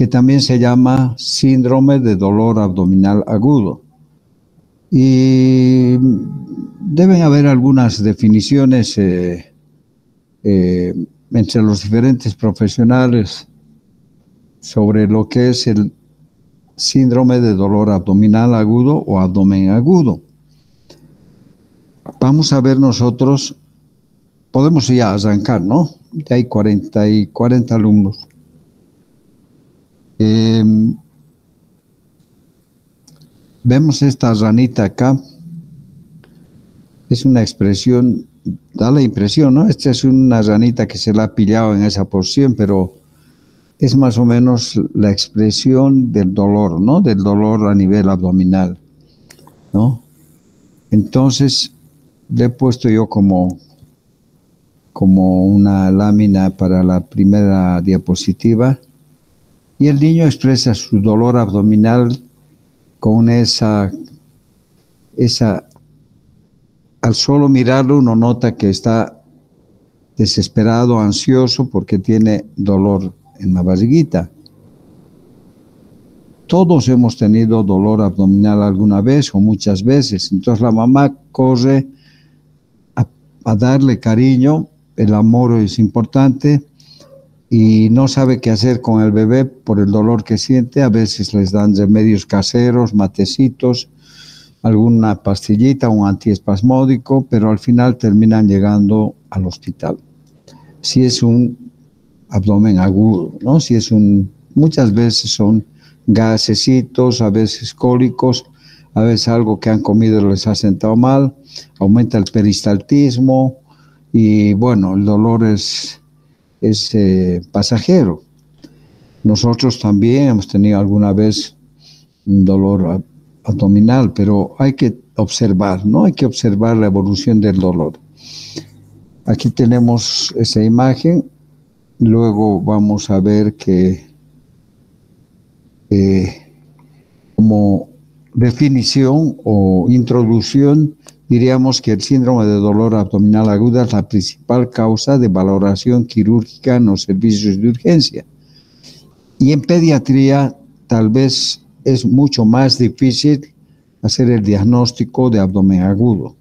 que también se llama síndrome de dolor abdominal agudo. Y deben haber algunas definiciones entre los diferentes profesionales sobre lo que es el síndrome de dolor abdominal agudo o abdomen agudo. Vamos a ver nosotros, podemos ya arrancar, ¿no? Ya hay 40 alumnos. Vemos esta ranita acá. Es una expresión, da la impresión, ¿no? Esta es una ranita que se la ha pillado en esa posición, pero es más o menos la expresión del dolor, ¿no? Del dolor a nivel abdominal, ¿no? Entonces, le he puesto yo como una lámina para la primera diapositiva, y el niño expresa su dolor abdominal con esa, al solo mirarlo uno nota que está desesperado, ansioso, porque tiene dolor en la barriguita. Todos hemos tenido dolor abdominal alguna vez o muchas veces, entonces la mamá corre a darle cariño, el amor es importante, y no sabe qué hacer con el bebé por el dolor que siente. A veces les dan remedios caseros, matecitos, alguna pastillita, un antiespasmódico, pero al final terminan llegando al hospital. Si es un abdomen agudo, ¿no? Muchas veces son gasecitos, a veces cólicos, a veces algo que han comido les ha sentado mal, aumenta el peristaltismo y bueno, el dolor es pasajero. Nosotros también hemos tenido alguna vez un dolor abdominal, pero hay que observar, ¿no? Hay que observar la evolución del dolor. Aquí tenemos esa imagen. Luego vamos a ver que como definición o introducción, diríamos que el síndrome de dolor abdominal agudo es la principal causa de valoración quirúrgica en los servicios de urgencia. Y en pediatría tal vez es mucho más difícil hacer el diagnóstico de abdomen agudo,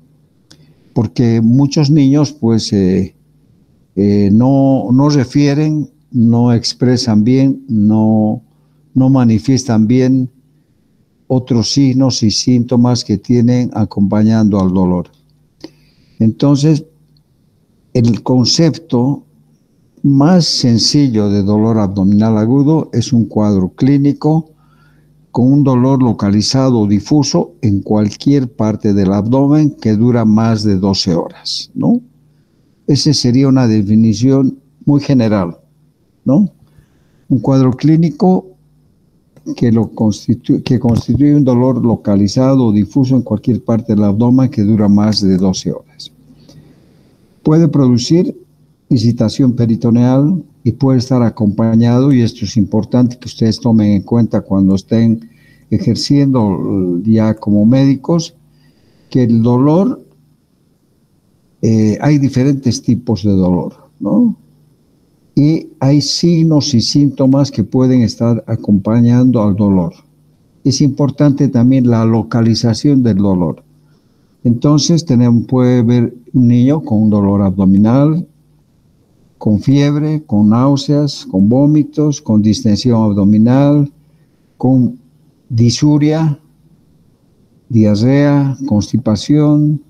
porque muchos niños pues no refieren, no expresan bien, no manifiestan bien otros signos y síntomas que tienen acompañando al dolor. Entonces, el concepto más sencillo de dolor abdominal agudo es un cuadro clínico con un dolor localizado o difuso en cualquier parte del abdomen que dura más de 12 horas, ¿no? Esa sería una definición muy general, ¿no? Un cuadro clínico que constituye un dolor localizado o difuso en cualquier parte del abdomen que dura más de 12 horas. Puede producir excitación peritoneal y puede estar acompañado, y esto es importante que ustedes tomen en cuenta cuando estén ejerciendo ya como médicos, que el dolor, hay diferentes tipos de dolor, ¿no? Y hay signos y síntomas que pueden estar acompañando al dolor. Es importante también la localización del dolor. Entonces puede ver un niño con un dolor abdominal, con fiebre, con náuseas, con vómitos, con distensión abdominal, con disuria, diarrea, constipación,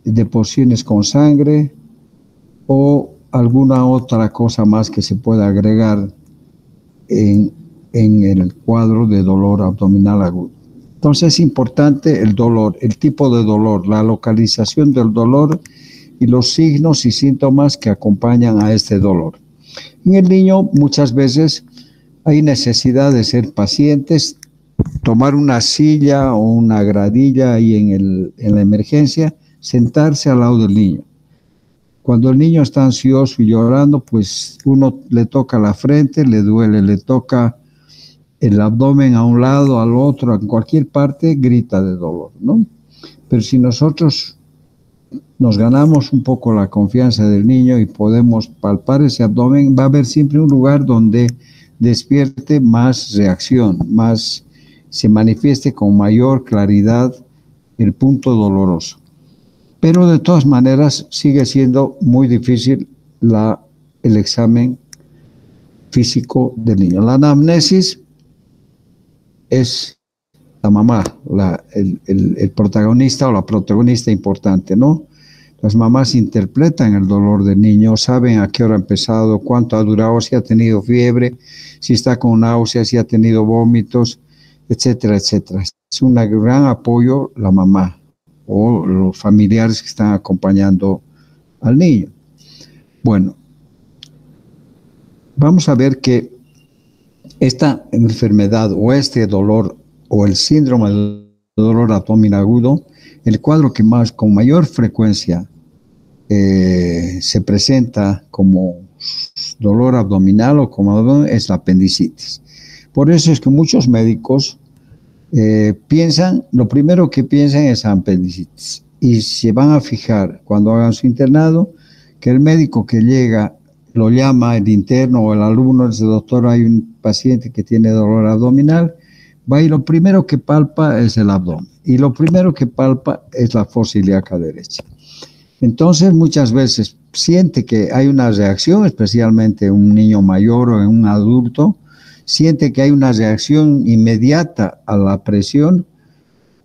deposiciones con sangre o alguna otra cosa más que se pueda agregar en el cuadro de dolor abdominal agudo. Entonces es importante el dolor, el tipo de dolor, la localización del dolor y los signos y síntomas que acompañan a este dolor. En el niño muchas veces hay necesidad de ser pacientes, tomar una silla o una gradilla ahí en la emergencia, sentarse al lado del niño. Cuando el niño está ansioso y llorando, pues uno le toca la frente, le duele, le toca el abdomen a un lado, al otro, en cualquier parte, grita de dolor, ¿no? Pero si nosotros nos ganamos un poco la confianza del niño y podemos palpar ese abdomen, va a haber siempre un lugar donde despierte más reacción, se manifieste con mayor claridad el punto doloroso. Pero de todas maneras sigue siendo muy difícil el examen físico del niño. La anamnesis es la mamá, el protagonista o la protagonista importante, ¿no? Las mamás interpretan el dolor del niño, saben a qué hora ha empezado, cuánto ha durado, si ha tenido fiebre, si está con náuseas, si ha tenido vómitos, etcétera, etcétera. Es un gran apoyo la mamá o los familiares que están acompañando al niño. Bueno, vamos a ver que esta enfermedad o este dolor o el síndrome del dolor abdominal agudo, el cuadro que con mayor frecuencia se presenta como dolor abdominal o como es la apendicitis. Por eso es que muchos médicos lo primero que piensan es apendicitis y se van a fijar cuando hagan su internado que el médico que llega lo llama el interno o el alumno, dice: doctor, hay un paciente que tiene dolor abdominal, va y lo primero que palpa es el abdomen y lo primero que palpa es la fosa ilíaca derecha. Entonces muchas veces siente que hay una reacción, especialmente un niño mayor o un adulto, siente que hay una reacción inmediata a la presión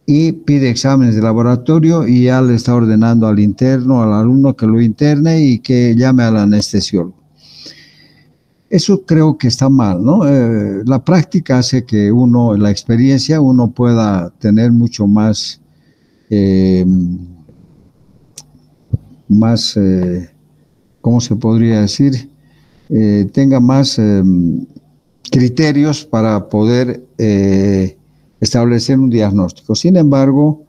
y pide exámenes de laboratorio y ya le está ordenando al interno, al alumno que lo interne y que llame al anestesiólogo. Eso creo que está mal, ¿no? La práctica hace que la experiencia, uno pueda tener mucho más, ¿cómo se podría decir? Tenga más criterios para poder establecer un diagnóstico. Sin embargo,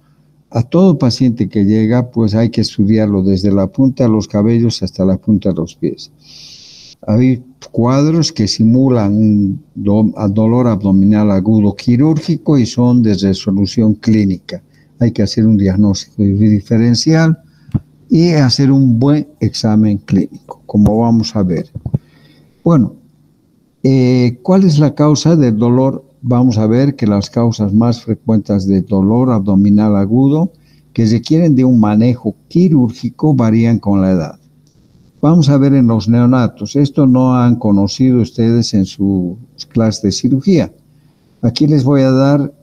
a todo paciente que llega, pues hay que estudiarlo desde la punta de los cabellos hasta la punta de los pies. Hay cuadros que simulan un dolor abdominal agudo quirúrgico y son de resolución clínica. Hay que hacer un diagnóstico diferencial y hacer un buen examen clínico, como vamos a ver. Bueno, ¿cuál es la causa del dolor? Vamos a ver que las causas más frecuentes de dolor abdominal agudo que requieren de un manejo quirúrgico varían con la edad. Vamos a ver en los neonatos. Esto no han conocido ustedes en sus clases de cirugía. Aquí les voy a dar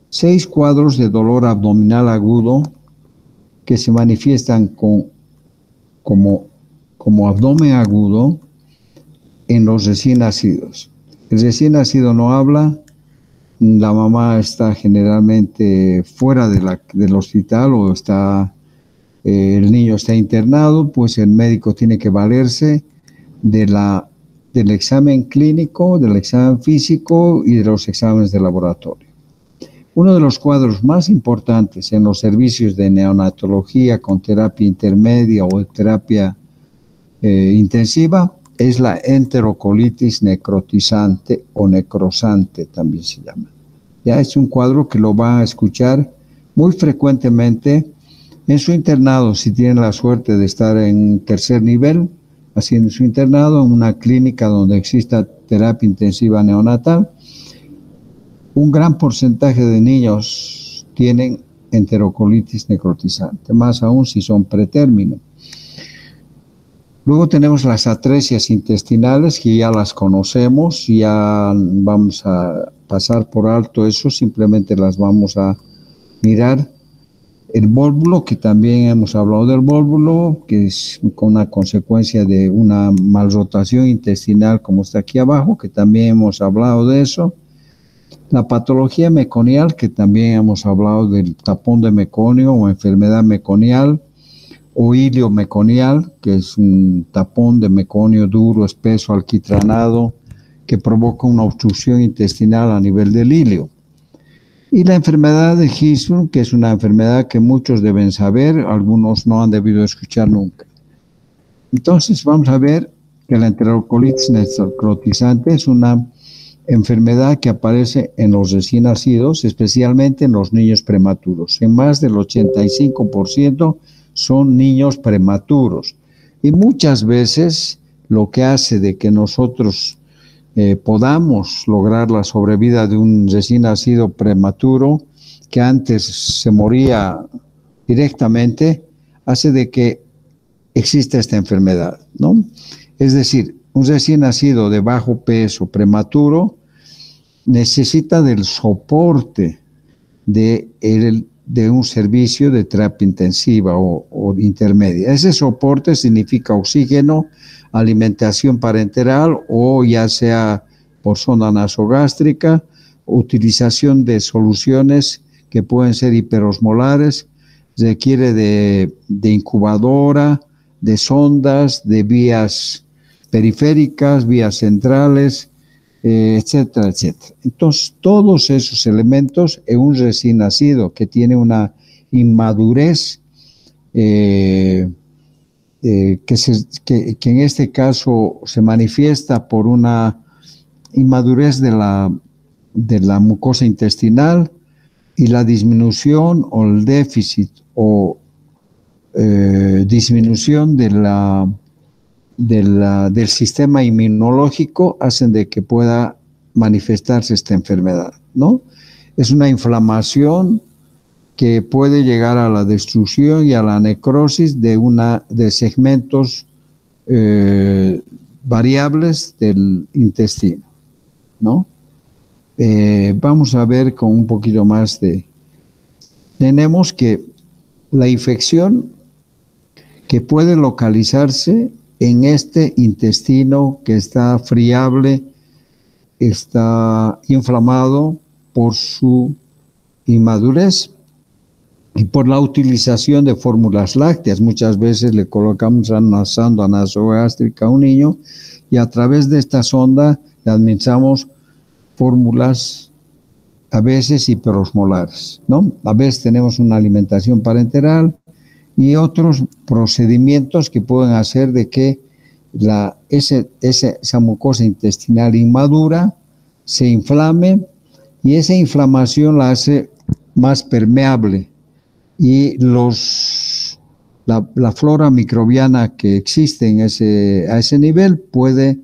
6 cuadros de dolor abdominal agudo que se manifiestan como abdomen agudo en los recién nacidos. El recién nacido no habla, la mamá está generalmente fuera del hospital o el niño está internado, pues el médico tiene que valerse del examen clínico, del examen físico y de los exámenes de laboratorio. Uno de los cuadros más importantes en los servicios de neonatología con terapia intermedia o terapia intensiva es la enterocolitis necrotizante o necrosante, también se llama. Ya es un cuadro que lo van a escuchar muy frecuentemente en su internado, si tienen la suerte de estar en tercer nivel, haciendo su internado en una clínica donde exista terapia intensiva neonatal. Un gran porcentaje de niños tienen enterocolitis necrotizante, más aún si son pretérmino. Luego tenemos las atresias intestinales, que ya las conocemos, ya vamos a pasar por alto eso, simplemente las vamos a mirar. El vólvulo, que también hemos hablado del vólvulo, que es con una consecuencia de una malrotación intestinal, como está aquí abajo, que también hemos hablado de eso. La patología meconial, que también hemos hablado del tapón de meconio o enfermedad meconial, o ilio meconial, que es un tapón de meconio duro, espeso, alquitranado, que provoca una obstrucción intestinal a nivel del ilio. Y la enfermedad de Hirschsprung, que es una enfermedad que muchos deben saber, algunos no han debido escuchar nunca. Entonces vamos a ver que la enterocolitis necrotizante es una enfermedad que aparece en los recién nacidos, especialmente en los niños prematuros. En más del 85% son niños prematuros. Y muchas veces lo que hace de que nosotros podamos lograr la sobrevida de un recién nacido prematuro que antes se moría directamente, hace de que exista esta enfermedad, ¿no? Es decir, un recién nacido de bajo peso prematuro necesita del soporte de un servicio de terapia intensiva o intermedia. Ese soporte significa oxígeno, alimentación parenteral o ya sea por sonda nasogástrica, utilización de soluciones que pueden ser hiperosmolares, requiere de incubadora, de sondas, de vías periféricas, vías centrales, etcétera, etcétera. Entonces, todos esos elementos en un recién nacido que tiene una inmadurez que en este caso se manifiesta por una inmadurez de la mucosa intestinal y la disminución o el déficit o disminución del sistema inmunológico hacen de que pueda manifestarse esta enfermedad, ¿no? Es una inflamación que puede llegar a la destrucción y a la necrosis de segmentos variables del intestino, ¿no? Vamos a ver con un poquito más tenemos que la infección que puede localizarse en este intestino que está friable, está inflamado por su inmadurez y por la utilización de fórmulas lácteas. Muchas veces le colocamos una sonda nasogástrica a un niño y a través de esta sonda le administramos fórmulas a veces hiperosmolares, ¿no? A veces tenemos una alimentación parenteral y otros procedimientos que pueden hacer de que esa mucosa intestinal inmadura se inflame y esa inflamación la hace más permeable y la flora microbiana que existe a ese nivel puede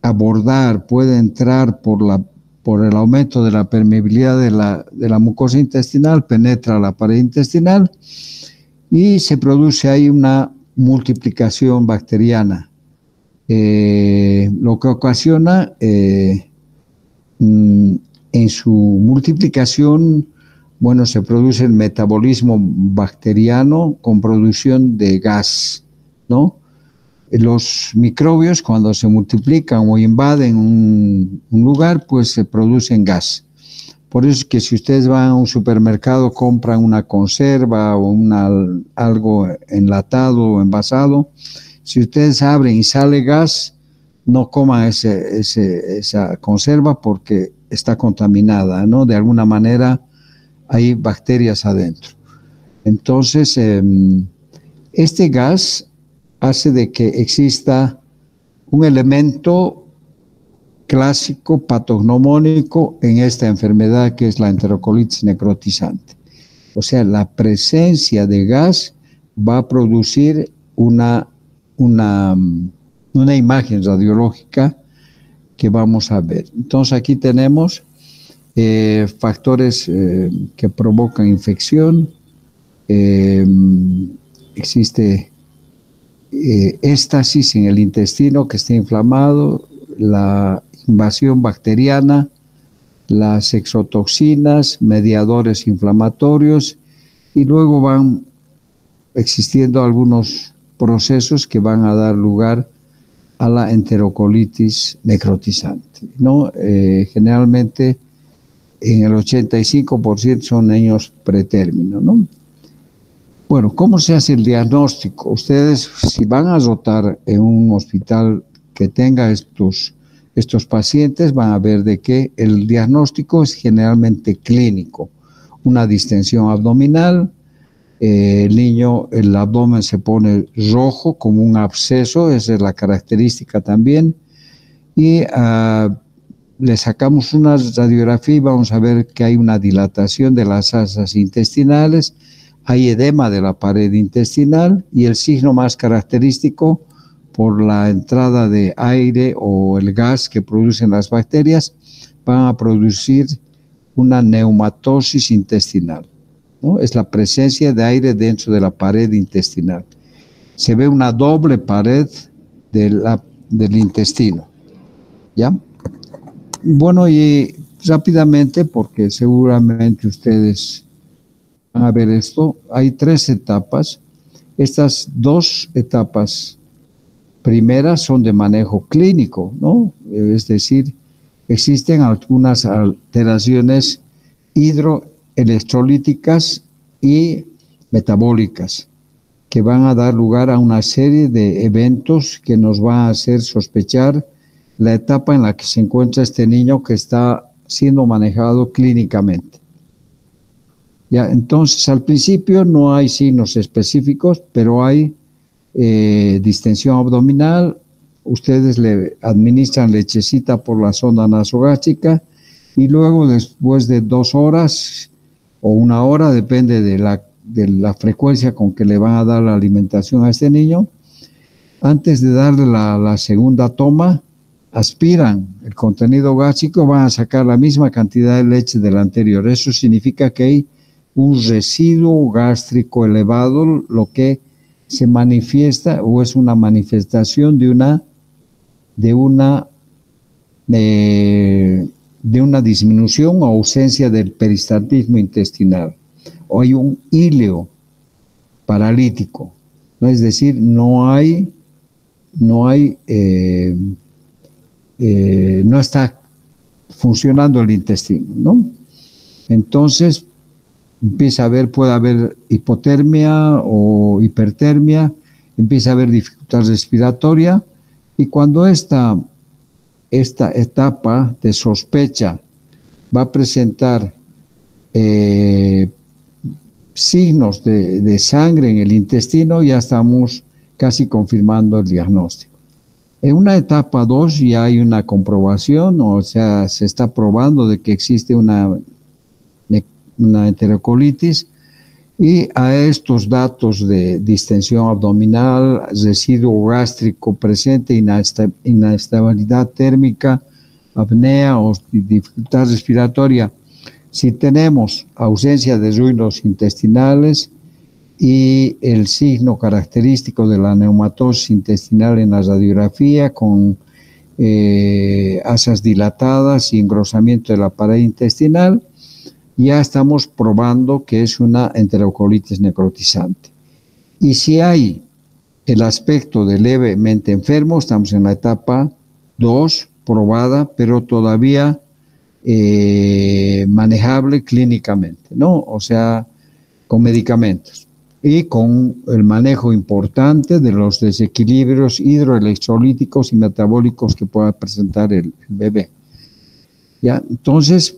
abordar, puede entrar por el aumento de la permeabilidad de la mucosa intestinal, penetra la pared intestinal y se produce ahí una multiplicación bacteriana, lo que ocasiona en su multiplicación, bueno, se produce el metabolismo bacteriano con producción de gas, ¿no? Los microbios cuando se multiplican o invaden un lugar, pues se producen gas. Por eso es que si ustedes van a un supermercado, compran una conserva o algo enlatado o envasado, si ustedes abren y sale gas, no coman esa conserva porque está contaminada, ¿no? De alguna manera hay bacterias adentro. Entonces, este gas hace de que exista un elemento clásico patognomónico en esta enfermedad que es la enterocolitis necrotizante. O sea, la presencia de gas va a producir una imagen radiológica que vamos a ver. Entonces aquí tenemos factores que provocan infección, existe éstasis en el intestino que está inflamado, la invasión bacteriana, las exotoxinas, mediadores inflamatorios y luego van existiendo algunos procesos que van a dar lugar a la enterocolitis necrotizante, ¿no? Generalmente en el 85% son niños pretérmino, ¿no? Bueno, ¿cómo se hace el diagnóstico? Ustedes, si van a rotar en un hospital que tenga estos pacientes, van a ver de que el diagnóstico es generalmente clínico. Una distensión abdominal, el niño, el abdomen se pone rojo como un absceso, esa es la característica también, y le sacamos una radiografía y vamos a ver que hay una dilatación de las asas intestinales, hay edema de la pared intestinal y el signo más característico por la entrada de aire o el gas que producen las bacterias, van a producir una neumatosis intestinal, ¿no? Es la presencia de aire dentro de la pared intestinal. Se ve una doble pared del intestino, ¿ya? Bueno, y rápidamente, porque seguramente ustedes van a ver esto, hay 3 etapas. Estas 2 etapas primeras son de manejo clínico, ¿no? Es decir, existen algunas alteraciones hidroelectrolíticas y metabólicas que van a dar lugar a una serie de eventos que nos van a hacer sospechar la etapa en la que se encuentra este niño que está siendo manejado clínicamente. Ya, entonces, al principio no hay signos específicos, pero hay distensión abdominal. Ustedes le administran lechecita por la sonda nasogástrica y luego, después de 2 horas o 1 hora, depende de la frecuencia con que le van a dar la alimentación a este niño, antes de darle la segunda toma, aspiran el contenido gástrico, van a sacar la misma cantidad de leche de la anterior. Eso significa que hay un residuo gástrico elevado, lo que se manifiesta o es una manifestación de una disminución o ausencia del peristaltismo intestinal. O hay un híleo paralítico, ¿no? Es decir, no está funcionando el intestino, ¿no? Entonces puede haber hipotermia o hipertermia, empieza a haber dificultad respiratoria, y cuando esta etapa de sospecha va a presentar signos de sangre en el intestino, ya estamos casi confirmando el diagnóstico. En una etapa 2 ya hay una comprobación, o sea, se está probando de que existe una enterocolitis, y a estos datos de distensión abdominal, residuo gástrico presente, inestabilidad térmica, apnea o dificultad respiratoria, si tenemos ausencia de ruidos intestinales y el signo característico de la neumatosis intestinal en la radiografía con asas dilatadas y engrosamiento de la pared intestinal, ya estamos probando que es una enterocolitis necrotizante. Y si hay el aspecto de levemente enfermo, estamos en la etapa 2, probada, pero todavía manejable clínicamente, ¿no? O sea, con medicamentos y con el manejo importante de los desequilibrios hidroelectrolíticos y metabólicos que pueda presentar el bebé. ¿Ya? Entonces,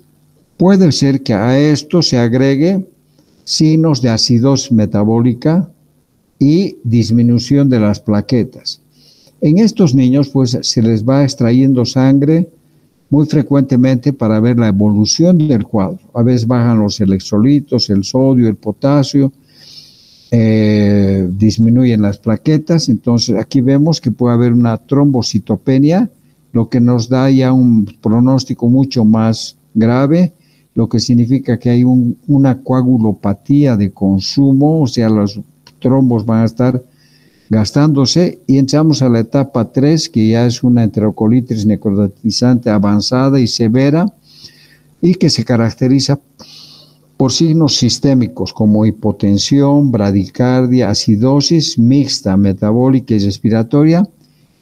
puede ser que a esto se agregue signos de acidosis metabólica y disminución de las plaquetas. En estos niños, pues, se les va extrayendo sangre muy frecuentemente para ver la evolución del cuadro. A veces bajan los electrolitos, el sodio, el potasio, disminuyen las plaquetas. Entonces, aquí vemos que puede haber una trombocitopenia, lo que nos da ya un pronóstico mucho más grave, lo que significa que hay una coagulopatía de consumo, o sea, los trombos van a estar gastándose, y entramos a la etapa 3, que ya es una enterocolitis necrotizante avanzada y severa, y que se caracteriza por signos sistémicos como hipotensión, bradicardia, acidosis mixta, metabólica y respiratoria,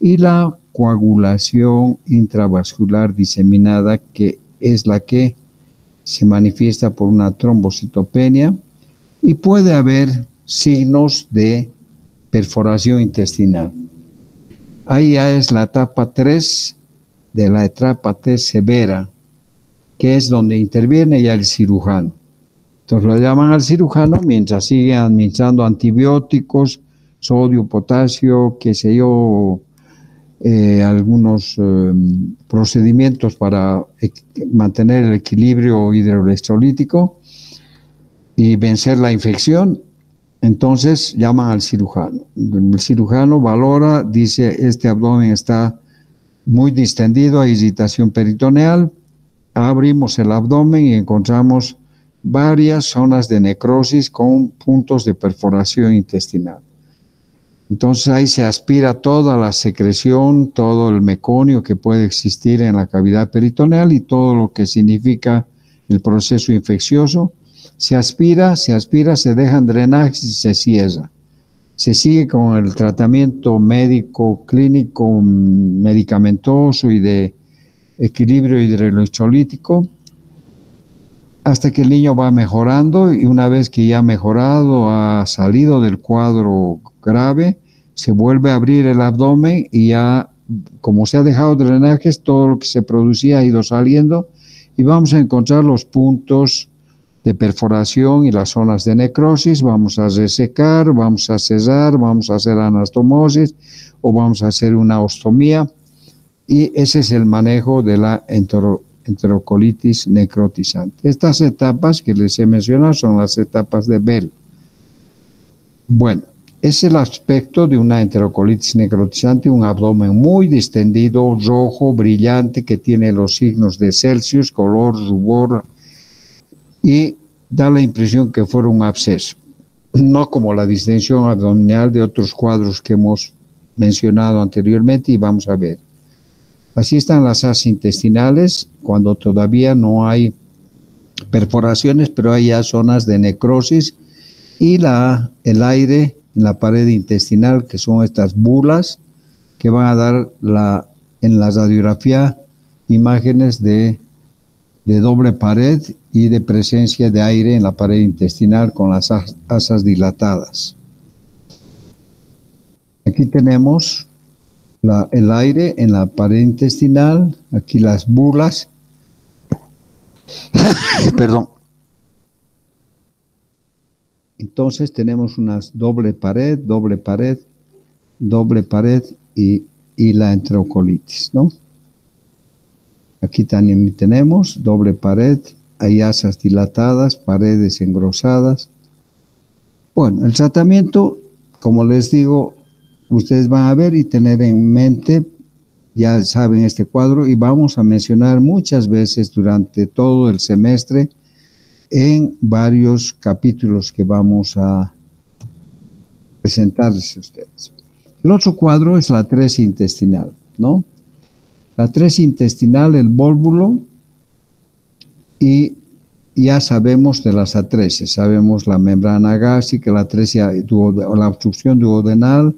y la coagulación intravascular diseminada, que es la que se manifiesta por una trombocitopenia, y puede haber signos de perforación intestinal. Ahí ya es la etapa 3 de la etapa T severa, que es donde interviene ya el cirujano. Entonces lo llaman al cirujano mientras sigue administrando antibióticos, sodio, potasio, qué sé yo, algunos procedimientos para mantener el equilibrio hidroelectrolítico y vencer la infección. Entonces llaman al cirujano. El cirujano valora, dice, este abdomen está muy distendido, hay irritación peritoneal. Abrimos el abdomen y encontramos varias zonas de necrosis con puntos de perforación intestinal. Entonces ahí se aspira toda la secreción, todo el meconio que puede existir en la cavidad peritoneal y todo lo que significa el proceso infeccioso. Se aspira, se dejan drenajes y se cierra. Se sigue con el tratamiento médico, clínico, medicamentoso y de equilibrio hidroelectrolítico hasta que el niño va mejorando, y una vez que ya ha mejorado, ha salido del cuadro grave, se vuelve a abrir el abdomen y ya, como se ha dejado drenajes, todo lo que se producía ha ido saliendo y vamos a encontrar los puntos de perforación y las zonas de necrosis. Vamos a resecar, vamos a cerrar, vamos a hacer anastomosis o vamos a hacer una ostomía, y ese es el manejo de la enterocolitis necrotizante. Estas etapas que les he mencionado son las etapas de Bell. Bueno, es el aspecto de una enterocolitis necrotizante, un abdomen muy distendido, rojo, brillante, que tiene los signos de Celsius, color, rubor, y da la impresión que fuera un absceso, no como la distensión abdominal de otros cuadros que hemos mencionado anteriormente y vamos a ver. Así están las asas intestinales cuando todavía no hay perforaciones, pero hay ya zonas de necrosis, y el aire en la pared intestinal, que son estas bulas que van a dar en la radiografía imágenes de doble pared y de presencia de aire en la pared intestinal con las asas dilatadas. Aquí tenemos el aire en la pared intestinal, aquí las bulas. Perdón. Entonces tenemos una doble pared y la enterocolitis, ¿no? Aquí también tenemos doble pared, hay asas dilatadas, paredes engrosadas. Bueno, el tratamiento, como les digo, ustedes van a ver y tener en mente, ya saben este cuadro, y vamos a mencionar muchas veces durante todo el semestre en varios capítulos que vamos a presentarles a ustedes. El otro cuadro es la atresia intestinal, ¿no? La atresia intestinal, el vólvulo, y ya sabemos de las atresias, sabemos la membrana gástrica, la atresia, la obstrucción duodenal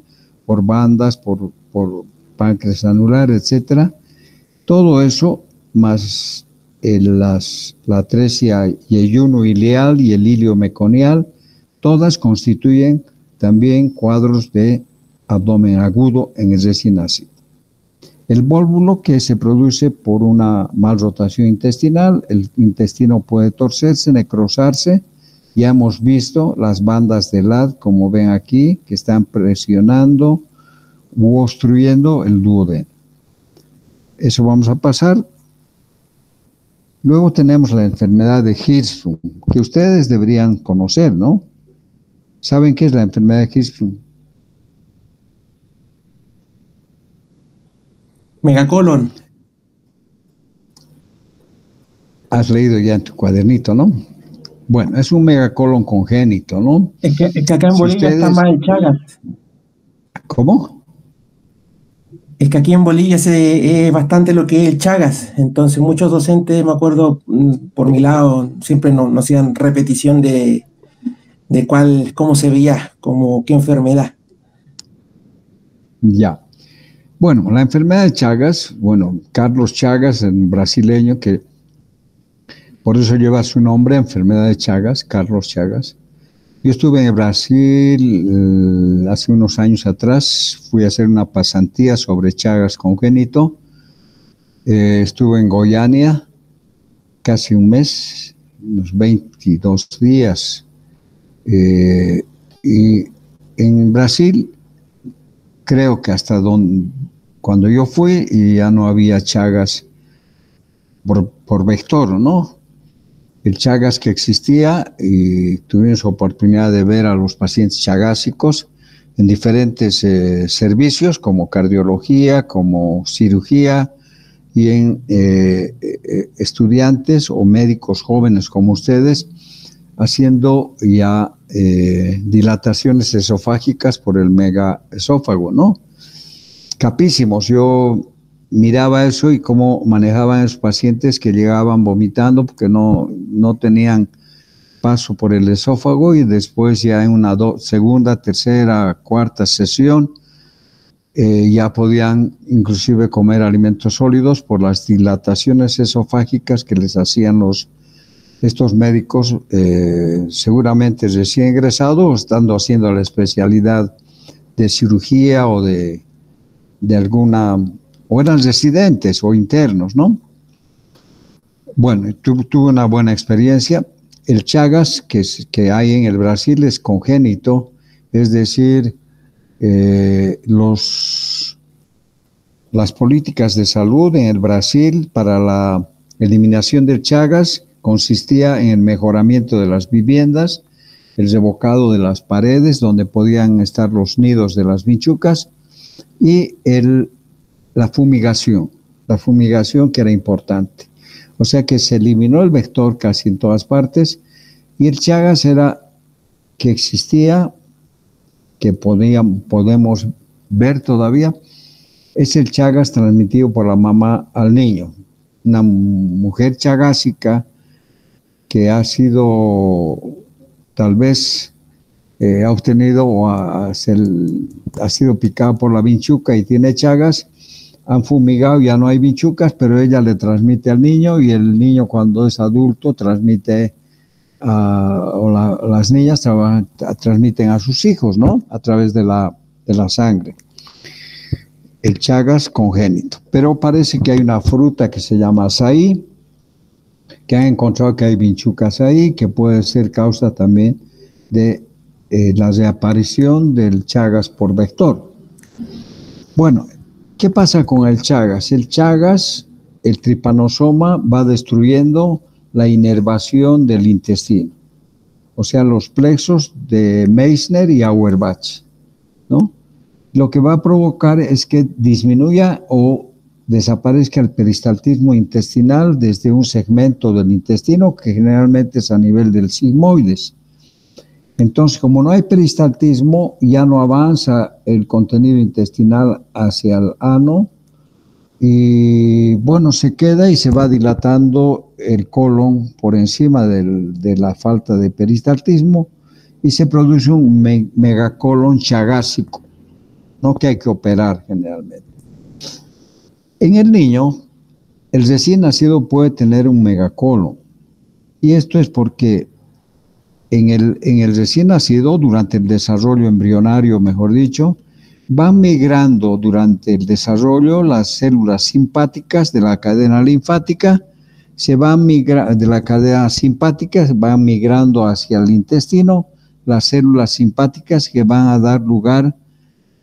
por bandas, por páncreas anular, etcétera. Todo eso, más la atresia yeyuno ileal y el ilio meconial, todas constituyen también cuadros de abdomen agudo en el recién nacido. El vólvulo, que se produce por una malrotación intestinal, el intestino puede torcerse, necrosarse. Ya hemos visto las bandas de LAD, como ven aquí, que están presionando u obstruyendo el duodeno. Eso vamos a pasar. Luego tenemos la enfermedad de Hirschsprung, que ustedes deberían conocer, ¿no? ¿Saben qué es la enfermedad de Hirschsprung? Megacolon. Has leído ya en tu cuadernito, ¿no? Bueno, es un megacolon congénito, ¿no? Es que acá en Si Bolivia está ustedes... más el Chagas. ¿Cómo? Es que aquí en Bolivia se es bastante lo que es el Chagas. Entonces muchos docentes, me acuerdo, por mi lado, siempre nos hacían repetición de cómo se veía, como qué enfermedad. Ya. Bueno, la enfermedad de Chagas, bueno, Carlos Chagas, un brasileño, que por eso lleva su nombre, enfermedad de Chagas, Carlos Chagas. Yo estuve en Brasil hace unos años atrás, fui a hacer una pasantía sobre Chagas congénito. Estuve en Goiânia casi un mes, unos 22 días. Y en Brasil, creo que cuando yo fui, ya no había Chagas por vector, ¿no? el Chagas que existía, y tuvimos oportunidad de ver a los pacientes chagásicos en diferentes servicios como cardiología, como cirugía, y en estudiantes o médicos jóvenes como ustedes, haciendo ya dilataciones esofágicas por el megaesófago, ¿no? Capísimos. Yo miraba eso y cómo manejaban a esos pacientes que llegaban vomitando porque no tenían paso por el esófago, y después ya en una segunda, tercera, cuarta sesión ya podían inclusive comer alimentos sólidos por las dilataciones esofágicas que les hacían estos médicos, seguramente recién egresados, estando haciendo la especialidad de cirugía o de alguna, o eran residentes o internos, ¿no? Bueno, tuve una buena experiencia. El Chagas que hay en el Brasil es congénito, es decir, las políticas de salud en el Brasil para la eliminación del Chagas consistía en el mejoramiento de las viviendas, el revocado de las paredes donde podían estar los nidos de las vinchucas, y la fumigación que era importante. O sea que se eliminó el vector casi en todas partes, y el Chagas que existía, que podemos ver todavía, es el Chagas transmitido por la mamá al niño. Una mujer chagásica que ha sido, tal vez, ha obtenido o ha sido picada por la vinchuca y tiene Chagas, han fumigado, ya no hay vinchucas, pero ella le transmite al niño, y el niño cuando es adulto transmite, las niñas transmiten a sus hijos, ¿no? A través de la sangre. El Chagas congénito. Pero parece que hay una fruta que se llama azaí, que han encontrado que hay vinchucas ahí, que puede ser causa también de la reaparición del Chagas por vector. Bueno, ¿qué pasa con el Chagas? El Chagas, el tripanosoma, va destruyendo la inervación del intestino, o sea, los plexos de Meissner y Auerbach, ¿no? Lo que va a provocar es que disminuya o desaparezca el peristaltismo intestinal desde un segmento del intestino que generalmente es a nivel del sigmoides. Entonces, como no hay peristaltismo, ya no avanza el contenido intestinal hacia el ano, y bueno, se queda y se va dilatando el colon por encima de la falta de peristaltismo, y se produce un megacolon chagásico, ¿no? Que hay que operar generalmente. En el niño, el recién nacido puede tener un megacolon, y esto es porque en el recién nacido, durante el desarrollo embrionario, mejor dicho, van migrando durante el desarrollo las células simpáticas de la cadena linfática, de la cadena simpática van migrando hacia el intestino las células simpáticas que van a dar lugar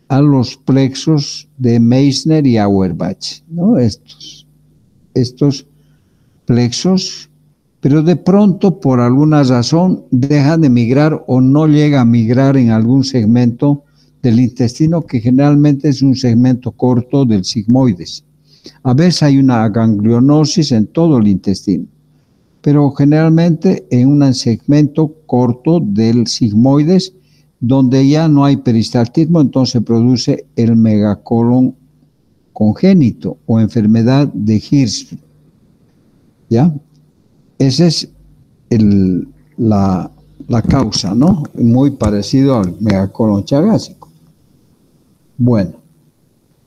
a los plexos de Meissner y Auerbach, ¿no? Estos plexos, pero de pronto por alguna razón dejan de migrar o no llega a migrar en algún segmento del intestino, que generalmente es un segmento corto del sigmoides. A veces hay una ganglionosis en todo el intestino, pero generalmente en un segmento corto del sigmoides, donde ya no hay peristaltismo, entonces se produce el megacolon congénito o enfermedad de Hirschsprung, ¿ya? Esa es la causa, ¿no? Muy parecido al megacolon chagásico. Bueno,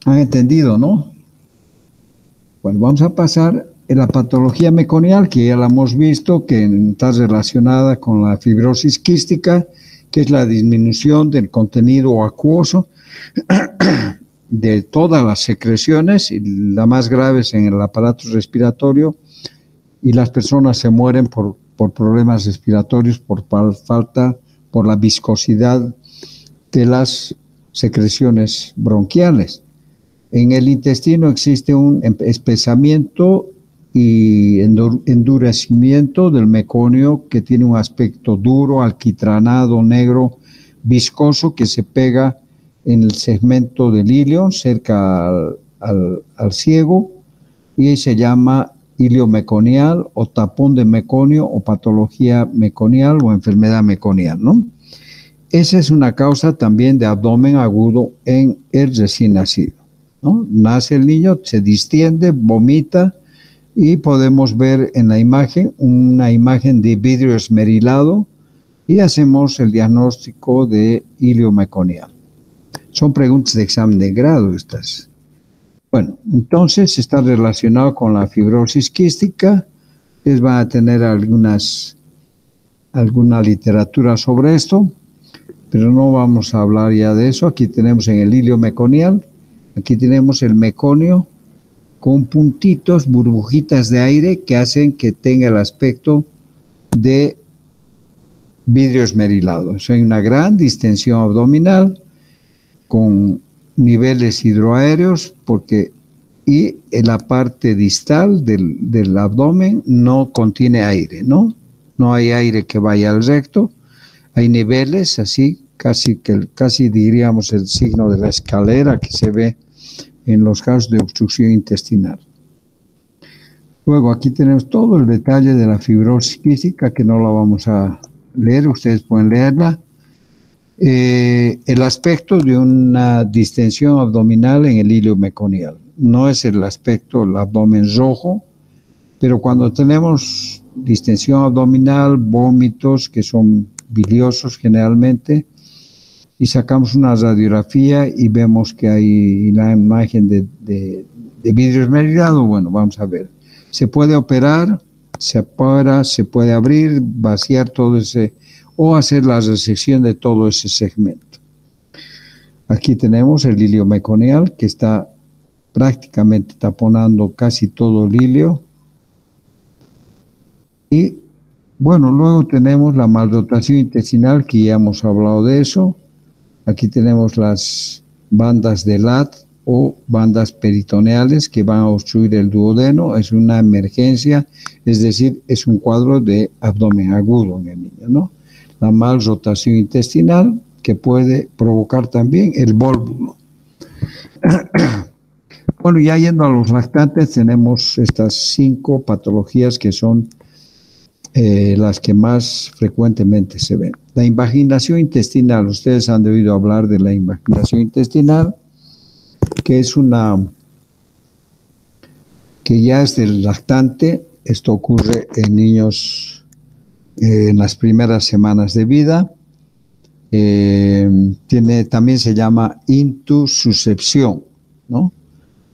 ¿han entendido, no? Bueno, vamos a pasar a la patología meconial, que ya la hemos visto, que está relacionada con la fibrosis quística, que es la disminución del contenido acuoso de todas las secreciones, y la más grave es en el aparato respiratorio, y las personas se mueren por problemas respiratorios, por la viscosidad de las secreciones bronquiales. En el intestino existe un espesamiento y endurecimiento del meconio, que tiene un aspecto duro, alquitranado, negro, viscoso, que se pega en el segmento del ilio, cerca al ciego, y se llama ilio meconial o tapón de meconio o patología meconial o enfermedad meconial, ¿no? Esa es una causa también de abdomen agudo en el recién nacido, ¿no? Nace el niño, se distiende, vomita, y podemos ver en la imagen una imagen de vidrio esmerilado y hacemos el diagnóstico de ilio meconial. Son preguntas de examen de grado estas. Bueno, entonces está relacionado con la fibrosis quística. Ustedes van a tener alguna literatura sobre esto, pero no vamos a hablar ya de eso. Aquí tenemos en el ilio meconial, aquí tenemos el meconio con puntitos, burbujitas de aire que hacen que tenga el aspecto de vidrio esmerilado. Hay una gran distensión abdominal con niveles hidroaéreos, y en la parte distal del abdomen no contiene aire, ¿no? No hay aire que vaya al recto. Hay niveles así, casi diríamos el signo de la escalera que se ve en los casos de obstrucción intestinal. Luego aquí tenemos todo el detalle de la fibrosis quística, que no la vamos a leer, ustedes pueden leerla. El aspecto de una distensión abdominal en el ilio meconial. No es el aspecto del abdomen rojo, pero cuando tenemos distensión abdominal, vómitos que son biliosos generalmente, y sacamos una radiografía y vemos que hay la imagen de vidrio esmerilado, bueno, vamos a ver. Se puede operar, se puede abrir, vaciar todo ese, o hacer la resección de todo ese segmento. Aquí tenemos el ilio meconial, que está prácticamente taponando casi todo el ilio. Y bueno, luego tenemos la maldotación intestinal, que ya hemos hablado de eso. Aquí tenemos las bandas de LAT o bandas peritoneales que van a obstruir el duodeno. Es una emergencia, es decir, es un cuadro de abdomen agudo en el niño, ¿no? La malrotación intestinal, que puede provocar también el vólvulo. Bueno, ya yendo a los lactantes, tenemos estas 5 patologías que son las que más frecuentemente se ven. La invaginación intestinal, ustedes han debido hablar de la invaginación intestinal, que es que ya es del lactante. Esto ocurre en niños en las primeras semanas de vida. También se llama intususcepción, ¿no?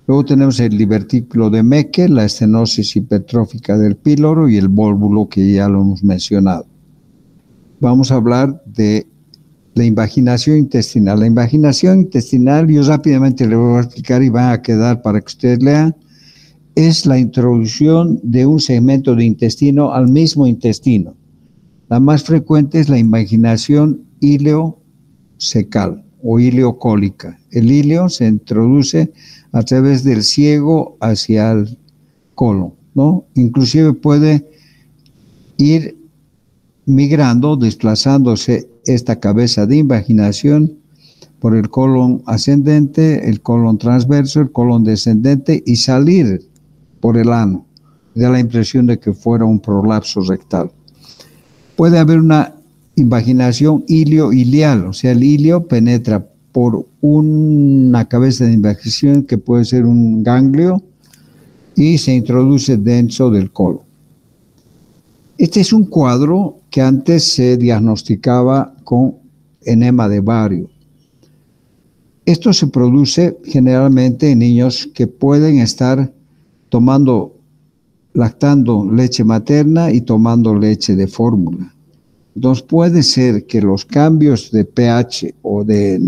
Luego tenemos el divertículo de Meckel, la estenosis hipertrófica del píloro y el vólvulo, que ya lo hemos mencionado. Vamos a hablar de la invaginación intestinal. La invaginación intestinal, yo rápidamente le voy a explicar y van a quedar para que ustedes lean, es la introducción de un segmento de intestino al mismo intestino. La más frecuente es la invaginación iliocecal o iliocólica. El ilio se introduce a través del ciego hacia el colon, ¿no? Inclusive puede ir migrando, desplazándose esta cabeza de invaginación por el colon ascendente, el colon transverso, el colon descendente y salir por el ano. Da la impresión de que fuera un prolapso rectal. Puede haber una invaginación ilio-ilial, o sea, el ilio penetra por una cabeza de invaginación que puede ser un ganglio y se introduce dentro del colon. Este es un cuadro que antes se diagnosticaba con enema de Vario. Esto se produce generalmente en niños que pueden estar lactando leche materna y tomando leche de fórmula. Entonces puede ser que los cambios de pH o de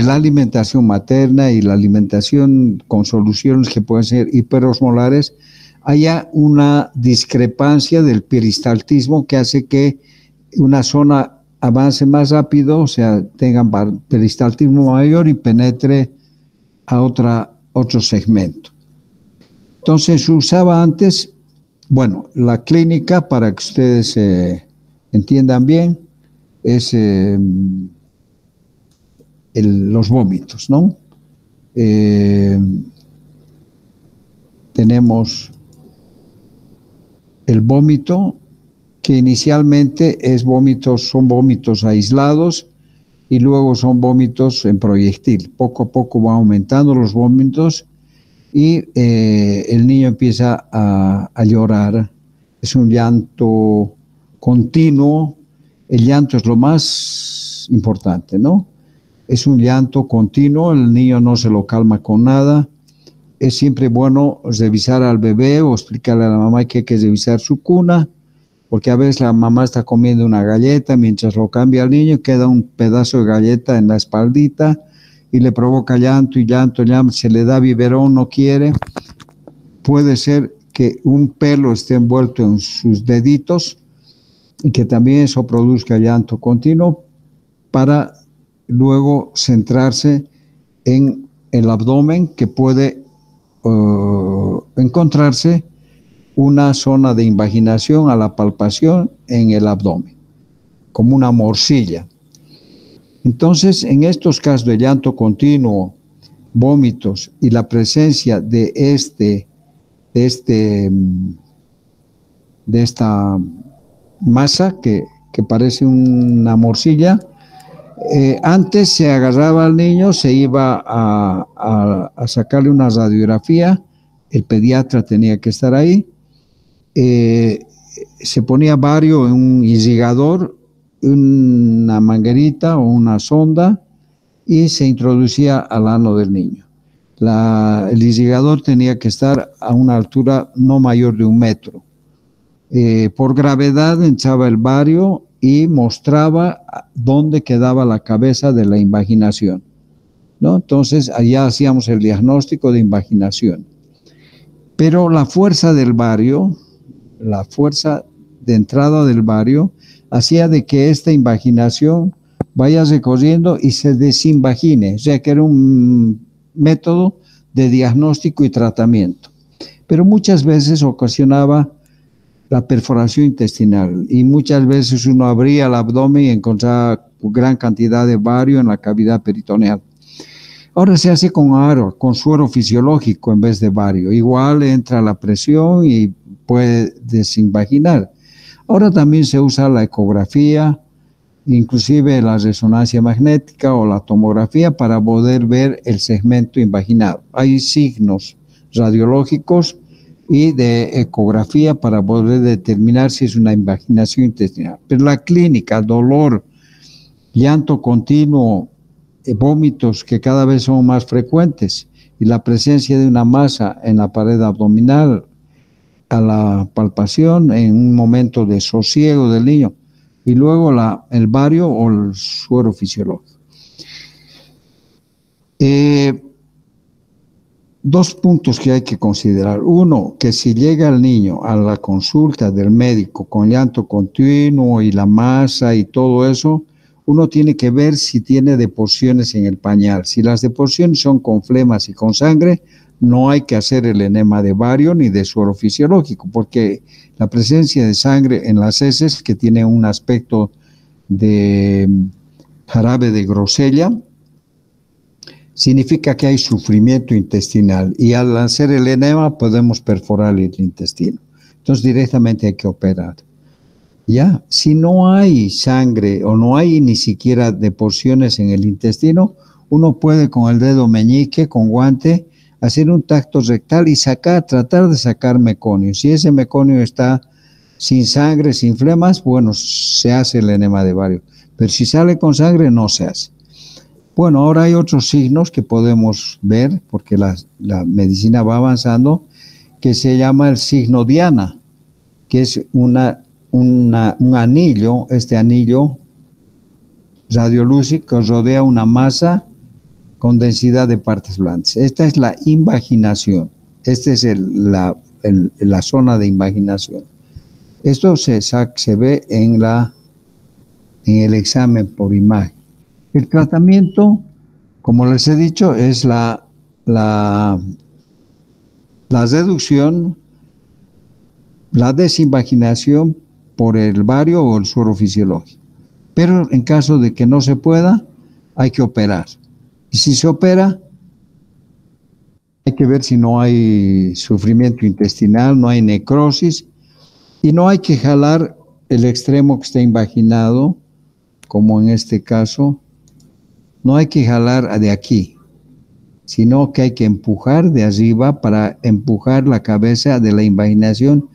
la alimentación materna y la alimentación con soluciones que pueden ser hiperosmolares, haya una discrepancia del peristaltismo que hace que una zona avance más rápido, o sea, tengan peristaltismo mayor y penetre a otro segmento. Entonces se usaba antes, bueno, la clínica, para que ustedes entiendan bien, es los vómitos, ¿no? Tenemos el vómito, que inicialmente son vómitos aislados y luego son vómitos en proyectil. Poco a poco van aumentando los vómitos y el niño empieza a llorar. Es un llanto continuo. El llanto es lo más importante, ¿no? Es un llanto continuo, el niño no se lo calma con nada. Es siempre bueno revisar al bebé o explicarle a la mamá que hay que revisar su cuna, porque a veces la mamá está comiendo una galleta, mientras lo cambia al niño, queda un pedazo de galleta en la espaldita y le provoca llanto y llanto, llanto, se le da biberón, no quiere. Puede ser que un pelo esté envuelto en sus deditos y que también eso produzca llanto continuo, para luego centrarse en el abdomen, que puede encontrarse una zona de invaginación a la palpación en el abdomen, como una morcilla. Entonces, en estos casos de llanto continuo, vómitos y la presencia de esta masa que parece una morcilla, antes se agarraba al niño, se iba a sacarle una radiografía, el pediatra tenía que estar ahí, se ponía bario en un irrigador, una manguerita o una sonda, y se introducía al ano del niño. El irrigador tenía que estar a una altura no mayor de 1 metro. Por gravedad entraba el bario y mostraba dónde quedaba la cabeza de la invaginación, ¿no? Entonces allá hacíamos el diagnóstico de invaginación. Pero la fuerza del bario, la fuerza de entrada del bario, hacía de que esta invaginación vaya recorriendo y se desinvagine, o sea que era un método de diagnóstico y tratamiento. Pero muchas veces ocasionaba la perforación intestinal y muchas veces uno abría el abdomen y encontraba gran cantidad de bario en la cavidad peritoneal. Ahora se hace con suero fisiológico en vez de bario. Igual entra la presión y puede desinvaginar. Ahora también se usa la ecografía, inclusive la resonancia magnética o la tomografía, para poder ver el segmento invaginado. Hay signos radiológicos y de ecografía para poder determinar si es una invaginación intestinal. Pero la clínica, dolor, llanto continuo, vómitos que cada vez son más frecuentes y la presencia de una masa en la pared abdominal a la palpación en un momento de sosiego del niño, y luego el bario o el suero fisiológico. Dos puntos que hay que considerar. Uno, que si llega el niño a la consulta del médico con llanto continuo y la masa y todo eso, uno tiene que ver si tiene deposiciones en el pañal. Si las deposiciones son con flemas y con sangre, no hay que hacer el enema de bario ni de suero fisiológico, porque la presencia de sangre en las heces, que tiene un aspecto de jarabe de grosella, significa que hay sufrimiento intestinal y al hacer el enema podemos perforar el intestino. Entonces directamente hay que operar. Ya, si no hay sangre o no hay ni siquiera deposiciones en el intestino, uno puede con el dedo meñique, con guante, hacer un tacto rectal y tratar de sacar meconio. Si ese meconio está sin sangre, sin flemas, bueno, se hace el enema de bario. Pero si sale con sangre, no se hace. Bueno, ahora hay otros signos que podemos ver, porque la medicina va avanzando, que se llama el signo Diana, que es un anillo, este anillo radiolúcico que rodea una masa con densidad de partes blandas. Esta es la invaginación, esta es la zona de invaginación. Esto se ve en el examen por imagen. El tratamiento, como les he dicho, es la la reducción, la desinvaginación por el bario o el suero fisiológico. Pero en caso de que no se pueda, hay que operar. Y si se opera, hay que ver si no hay sufrimiento intestinal, no hay necrosis, y no hay que jalar el extremo que está invaginado, como en este caso. No hay que jalar de aquí, sino que hay que empujar de arriba para empujar la cabeza de la invaginación,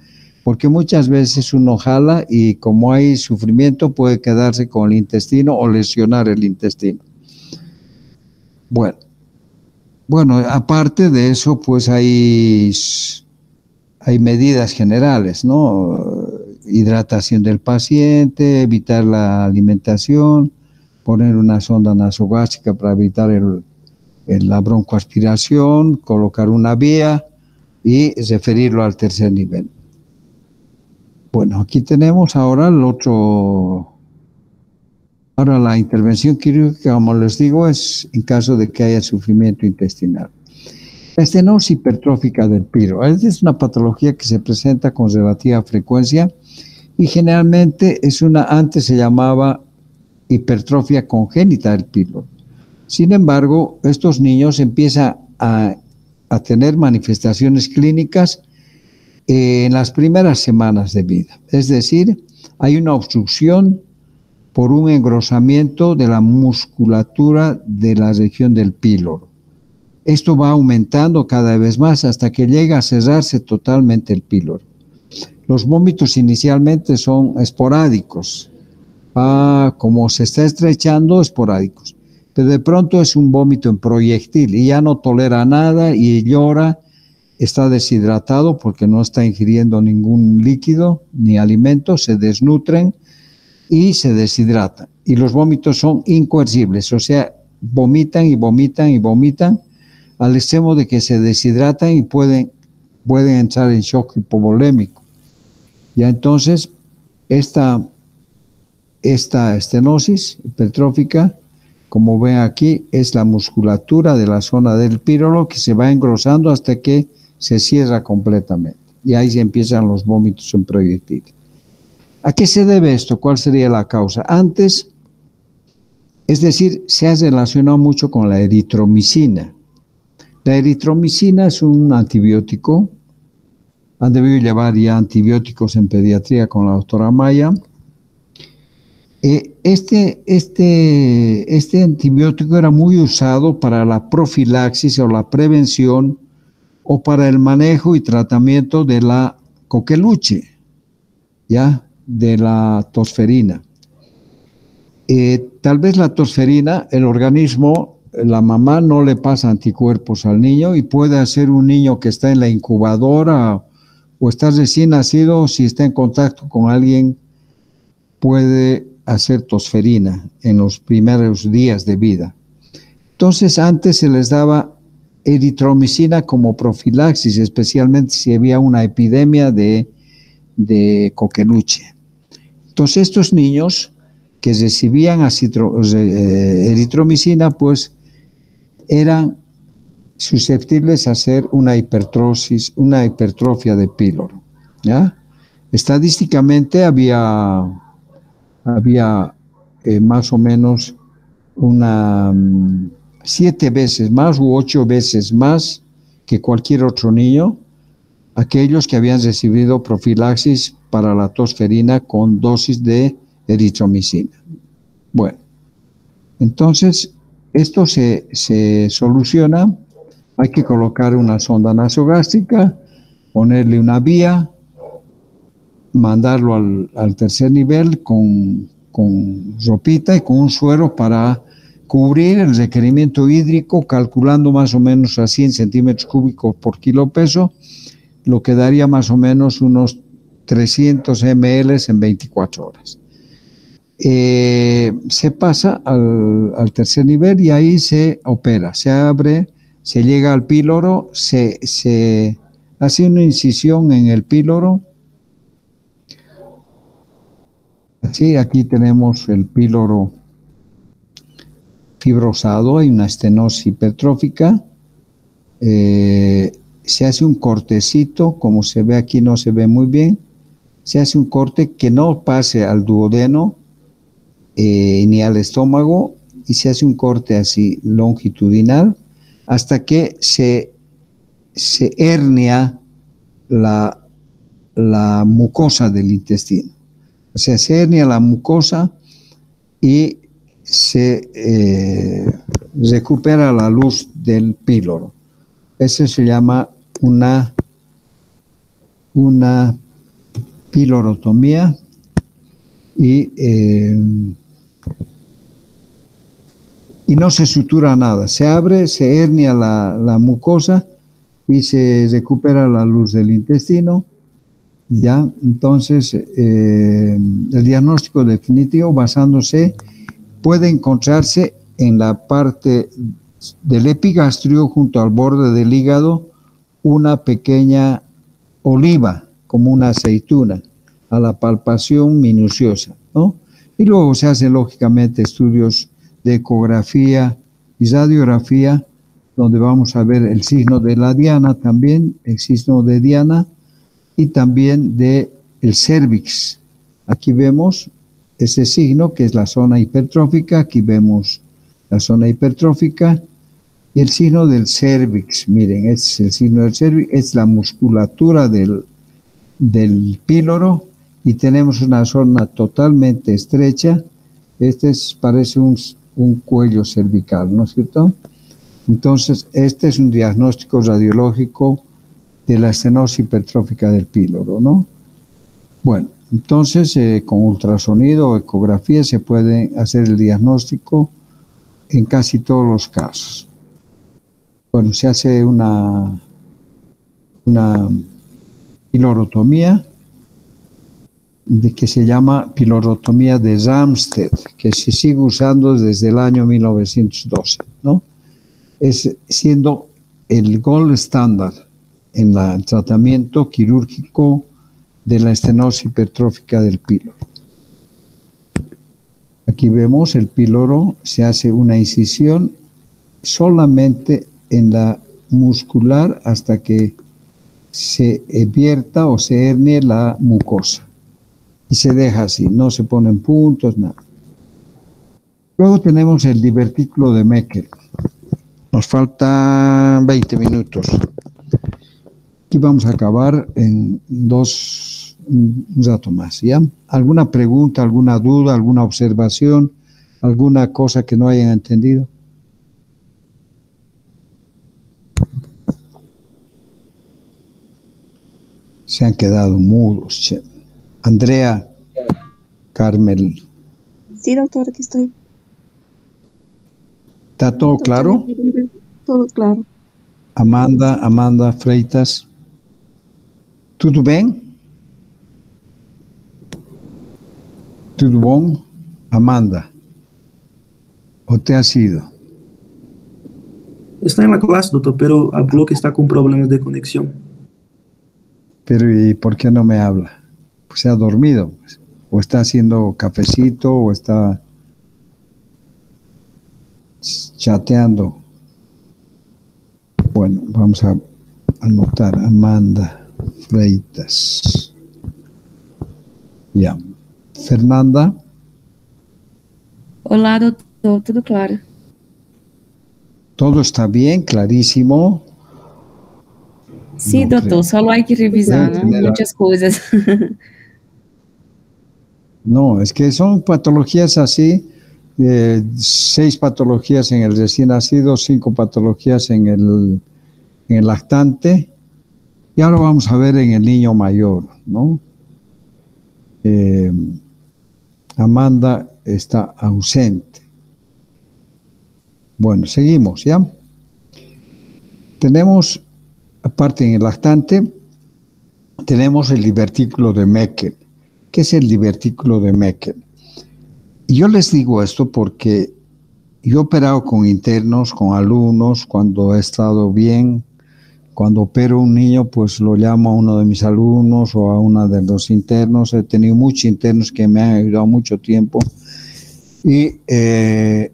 porque muchas veces uno jala y como hay sufrimiento puede quedarse con el intestino o lesionar el intestino. Bueno, aparte de eso, pues hay medidas generales, ¿no? Hidratación del paciente, evitar la alimentación, poner una sonda nasogástrica para evitar la broncoaspiración, colocar una vía y referirlo al tercer nivel. Bueno, aquí tenemos ahora el otro. Ahora la intervención quirúrgica, como les digo, es en caso de que haya sufrimiento intestinal. La estenosis hipertrófica del pilo. Esta es una patología que se presenta con relativa frecuencia y generalmente antes se llamaba hipertrofia congénita del pilo. Sin embargo, estos niños empiezan a tener manifestaciones clínicas en las primeras semanas de vida. Es decir, hay una obstrucción por un engrosamiento de la musculatura de la región del píloro. Esto va aumentando cada vez más hasta que llega a cerrarse totalmente el píloro. Los vómitos inicialmente son esporádicos, como se está estrechando, esporádicos. Pero de pronto es un vómito en proyectil y ya no tolera nada y llora, está deshidratado porque no está ingiriendo ningún líquido ni alimento, se desnutren y se deshidratan. Y los vómitos son incoercibles, o sea, vomitan y vomitan y vomitan al extremo de que se deshidratan y pueden entrar en shock hipovolémico. Ya entonces, esta estenosis hipertrófica, como ven aquí, es la musculatura de la zona del píloro que se va engrosando hasta que se cierra completamente. Y ahí se empiezan los vómitos en proyectil. ¿A qué se debe esto? ¿Cuál sería la causa? Antes, es decir, se ha relacionado mucho con la eritromicina. La eritromicina es un antibiótico. Han debido llevar ya antibióticos en pediatría con la doctora Maya. Este antibiótico era muy usado para la profilaxis o la prevención o para el manejo y tratamiento de la coqueluche, ¿ya? De la tosferina. Tal vez la tosferina, el organismo, la mamá no le pasa anticuerpos al niño y puede hacer un niño que está en la incubadora o está recién nacido, si está en contacto con alguien, puede hacer tosferina en los primeros días de vida. Entonces antes se les daba eritromicina como profilaxis, especialmente si había una epidemia de coqueluche. Entonces estos niños que recibían eritromicina pues eran susceptibles a hacer una hipertrofia de píloro, ¿ya? Estadísticamente había más o menos 7 veces más u 8 veces más que cualquier otro niño, aquellos que habían recibido profilaxis para la tosferina con dosis de eritromicina. Bueno, entonces esto se soluciona. Hay que colocar una sonda nasogástrica, ponerle una vía, mandarlo al tercer nivel con ropita y con un suero para cubrir el requerimiento hídrico, calculando más o menos a 100 centímetros cúbicos por kilo peso, lo que daría más o menos unos 300 ml en 24 horas. Se pasa al tercer nivel y ahí se opera, se abre, se llega al píloro, se hace una incisión en el píloro. Así, aquí tenemos el píloro fibrosado, hay una estenosis hipertrófica se hace un cortecito, como se ve aquí no se ve muy bien, se hace un corte que no pase al duodeno ni al estómago, y se hace un corte así longitudinal hasta que se hernia la mucosa del intestino. O sea, se hernia la mucosa y se recupera la luz del píloro. Eso se llama una pilorotomía y no se sutura nada. Se abre, se hernia la mucosa y se recupera la luz del intestino. Ya, entonces el diagnóstico definitivo basándose puede encontrarse en la parte del epigastrio junto al borde del hígado una pequeña oliva como una aceituna a la palpación minuciosa, ¿no? Y luego se hacen lógicamente estudios de ecografía y radiografía donde vamos a ver el signo de la diana también, el signo de Diana y también de el cervix. Aquí vemos ese signo que es la zona hipertrófica, aquí vemos la zona hipertrófica y el signo del cervix. Miren, es el signo del cervix, es la musculatura del píloro y tenemos una zona totalmente estrecha. Parece un cuello cervical, ¿no es cierto? Entonces, este es un diagnóstico radiológico de la estenosis hipertrófica del píloro, ¿no? Bueno, entonces con ultrasonido o ecografía se puede hacer el diagnóstico en casi todos los casos. Bueno, se hace una pilorotomía que se llama pilorotomía de Ramstedt, que se sigue usando desde el año 1912, ¿no? Es siendo el gold estándar en el tratamiento quirúrgico de la estenosis hipertrófica del píloro. Aquí vemos el píloro, se hace una incisión solamente en la muscular hasta que se vierta o se hernie la mucosa. Y se deja así, no se ponen puntos, nada. Luego tenemos el divertículo de Meckel. Nos faltan 20 minutos. Aquí vamos a acabar en un rato más, ¿ya? ¿Alguna pregunta, alguna duda, alguna observación, alguna cosa que no hayan entendido? Se han quedado mudos, che. Andrea, Carmel. Sí, doctor, aquí estoy. ¿Está todo claro? Todo claro. Amanda Freitas. ¿Tudo bem? ¿Tudo bom? Amanda. ¿O te has ido? Está en la clase, doctor, pero habló que está con problemas de conexión. Pero ¿y por qué no me habla? Pues se ha dormido, pues. O está haciendo cafecito, o está chateando. Bueno, vamos a anotar Amanda Freitas. Ya. Fernanda. Olá, doutor, tudo claro? Todo está bien, clarísimo. Sí, No doutor, creo. solo hay que revisar, ¿no? Muchas cosas. No, es que son patologías así, 6 patologías en el recién nacido, 5 patologías en el lactante, y ahora vamos a ver en el niño mayor, ¿no? Amanda está ausente. Bueno, seguimos, ¿ya? Tenemos, aparte en el lactante, tenemos el divertículo de Meckel. ¿Qué es el divertículo de Meckel? Y yo les digo esto porque yo he operado con internos, con alumnos, cuando he estado bien. Cuando opero un niño, pues lo llamo a uno de mis alumnos o a uno de los internos. He tenido muchos internos que me han ayudado mucho tiempo y se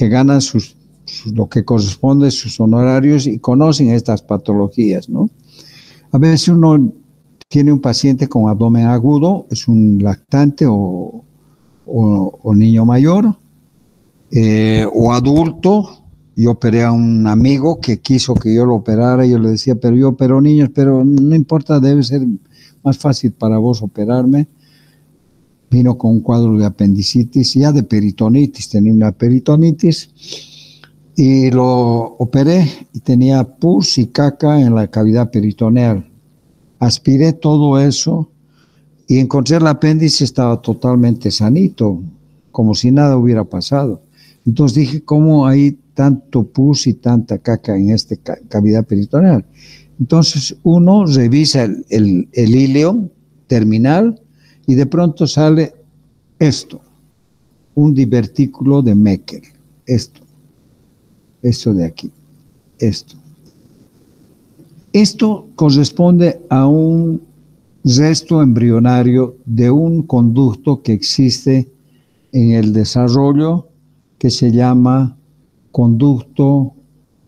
ganan sus lo que corresponde, sus honorarios y conocen estas patologías, ¿no? A veces uno tiene un paciente con abdomen agudo, es un lactante o niño mayor o adulto. Yo operé a un amigo que quiso que yo lo operara. Yo le decía, pero yo opero niños, pero no importa, debe ser más fácil para vos operarme. Vino con un cuadro de apendicitis, ya de peritonitis, tenía una peritonitis, y lo operé y tenía pus y caca en la cavidad peritoneal. Aspiré todo eso y encontré el apéndice, estaba totalmente sanito, como si nada hubiera pasado. Entonces dije, ¿cómo hay tanto pus y tanta caca en esta cavidad peritoneal? Entonces uno revisa el ilio terminal y de pronto sale esto, un divertículo de Meckel, esto de aquí, esto. Esto corresponde a un resto embrionario de un conducto que existe en el desarrollo que se llama conducto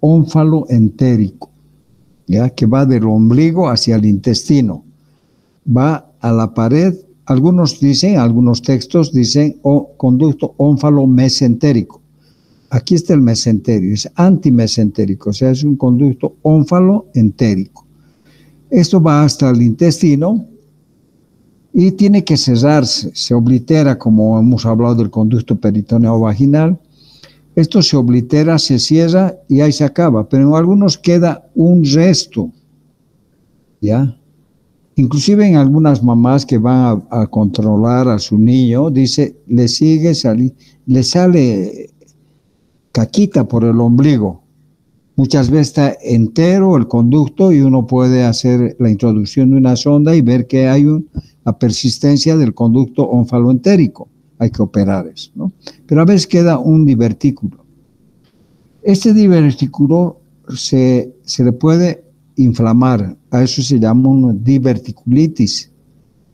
ónfalo-entérico, ¿ya? Que va del ombligo hacia el intestino, va a la pared. Algunos textos dicen conducto ónfalo-mesentérico. Aquí está el mesenterio, es antimesentérico, o sea, es un conducto ónfalo-entérico. Esto va hasta el intestino y tiene que cerrarse, se oblitera, como hemos hablado del conducto peritoneo vaginal. Esto se oblitera, se cierra y ahí se acaba, pero en algunos queda un resto, ¿ya? Inclusive en algunas mamás que van a controlar a su niño, dice, le sale caquita por el ombligo. Muchas veces está entero el conducto y uno puede hacer la introducción de una sonda y ver que hay la persistencia del conducto ónfalo-entérico. Hay que operar eso, ¿no? Pero a veces queda un divertículo. Este divertículo se le puede inflamar, a eso se llama una diverticulitis,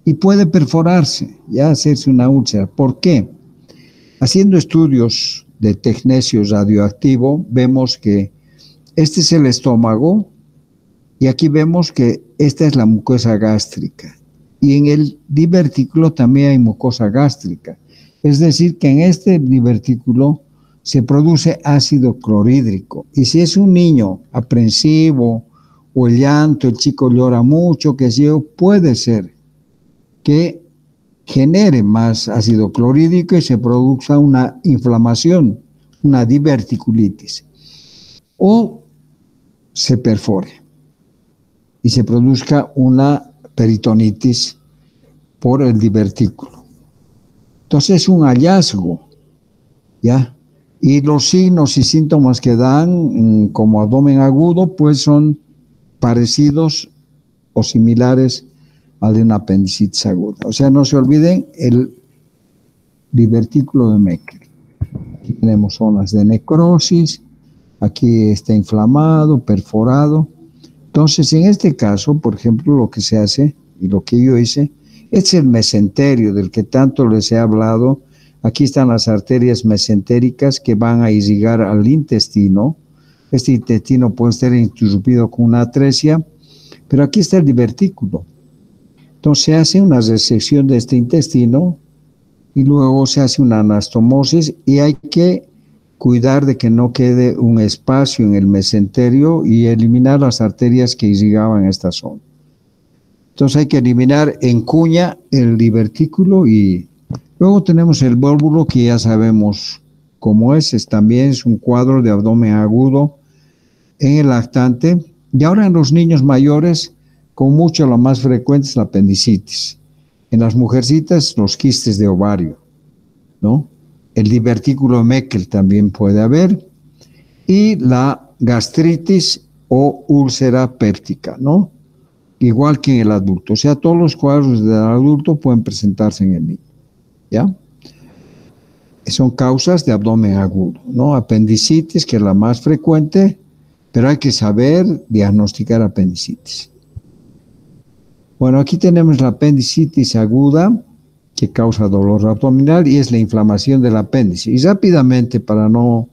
y puede perforarse, ya hacerse una úlcera. ¿Por qué? Haciendo estudios de tecnecio radioactivo, vemos que este es el estómago, y aquí vemos que esta es la mucosa gástrica, y en el divertículo también hay mucosa gástrica. Es decir, que en este divertículo se produce ácido clorhídrico. Y si es un niño aprensivo o el llanto, el chico llora mucho, que sí, puede ser que genere más ácido clorhídrico y se produzca una inflamación, una diverticulitis. O se perfore y se produzca una peritonitis por el divertículo. Entonces es un hallazgo, ¿ya? Y los signos y síntomas que dan como abdomen agudo, pues son parecidos o similares al de una apendicitis aguda. O sea, no se olviden el divertículo de Meckel. Aquí tenemos zonas de necrosis, aquí está inflamado, perforado. Entonces, en este caso, por ejemplo, lo que se hace y lo que yo hice, es el mesenterio del que tanto les he hablado. Aquí están las arterias mesentéricas que van a irrigar al intestino. Este intestino puede estar interrumpido con una atresia, pero aquí está el divertículo. Entonces se hace una resección de este intestino y luego se hace una anastomosis y hay que cuidar de que no quede un espacio en el mesenterio y eliminar las arterias que irrigaban esta zona. Entonces hay que eliminar en cuña el divertículo y luego tenemos el vólvulo que ya sabemos cómo también es un cuadro de abdomen agudo en el lactante y ahora en los niños mayores con mucho la más frecuente es la apendicitis. En las mujercitas los quistes de ovario, ¿no? El divertículo de Meckel también puede haber y la gastritis o úlcera péptica, ¿no? Igual que en el adulto. O sea, todos los cuadros del adulto pueden presentarse en el niño, ¿ya? Son causas de abdomen agudo, ¿no? Apendicitis, que es la más frecuente, pero hay que saber diagnosticar apendicitis. Bueno, aquí tenemos la apendicitis aguda, que causa dolor abdominal y es la inflamación del apéndice. Y rápidamente, para no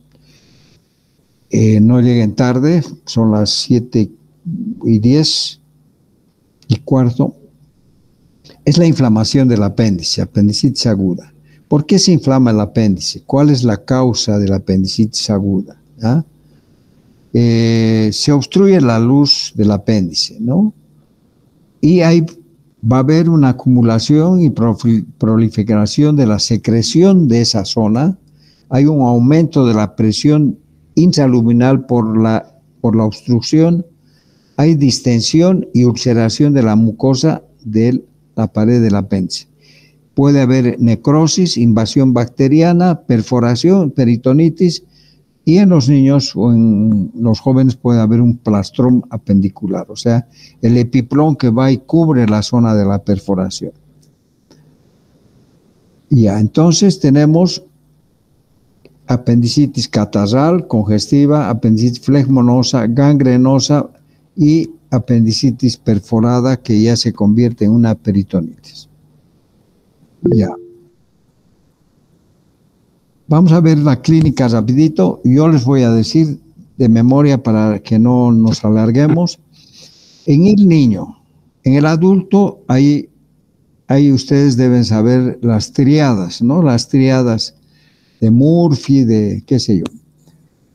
no lleguen tarde, son las 7:10:15. Es la inflamación del apéndice, apendicitis aguda. ¿Por qué se inflama el apéndice? ¿Cuál es la causa de la apendicitis aguda? ¿Ah? Se obstruye la luz del apéndice, ¿no? Y ahí va a haber una acumulación y proliferación de la secreción de esa zona. Hay un aumento de la presión intraluminal por la obstrucción. Hay distensión y ulceración de la mucosa de la pared del apéndice. Puede haber necrosis, invasión bacteriana, perforación, peritonitis, y en los niños o en los jóvenes puede haber un plastrón apendicular, o sea, el epiplón que va y cubre la zona de la perforación. Ya, entonces tenemos apendicitis catarral, congestiva, apendicitis flegmonosa, gangrenosa y apendicitis perforada que ya se convierte en una peritonitis. Ya. Vamos a ver la clínica rapidito. Yo les voy a decir de memoria para que no nos alarguemos. En el niño, en el adulto, ahí ustedes deben saber las triadas, ¿no? Las triadas de Murphy, de qué sé yo.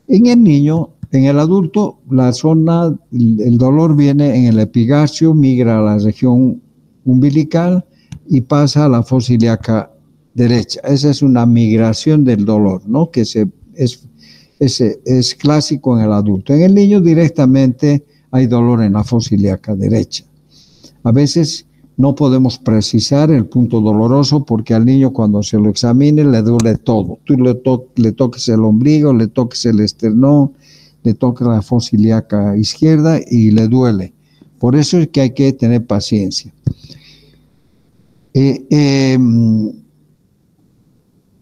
En el niño, en el adulto, la zona, el dolor viene en el epigastrio, migra a la región umbilical y pasa a la fosa ilíaca derecha. Esa es una migración del dolor, ¿no? Que es clásico en el adulto. En el niño directamente hay dolor en la fosa ilíaca derecha. A veces no podemos precisar el punto doloroso porque al niño cuando se lo examine le duele todo. Tú le toques el ombligo, le toques el esternón, le toques la fosa ilíaca izquierda y le duele. Por eso es que hay que tener paciencia.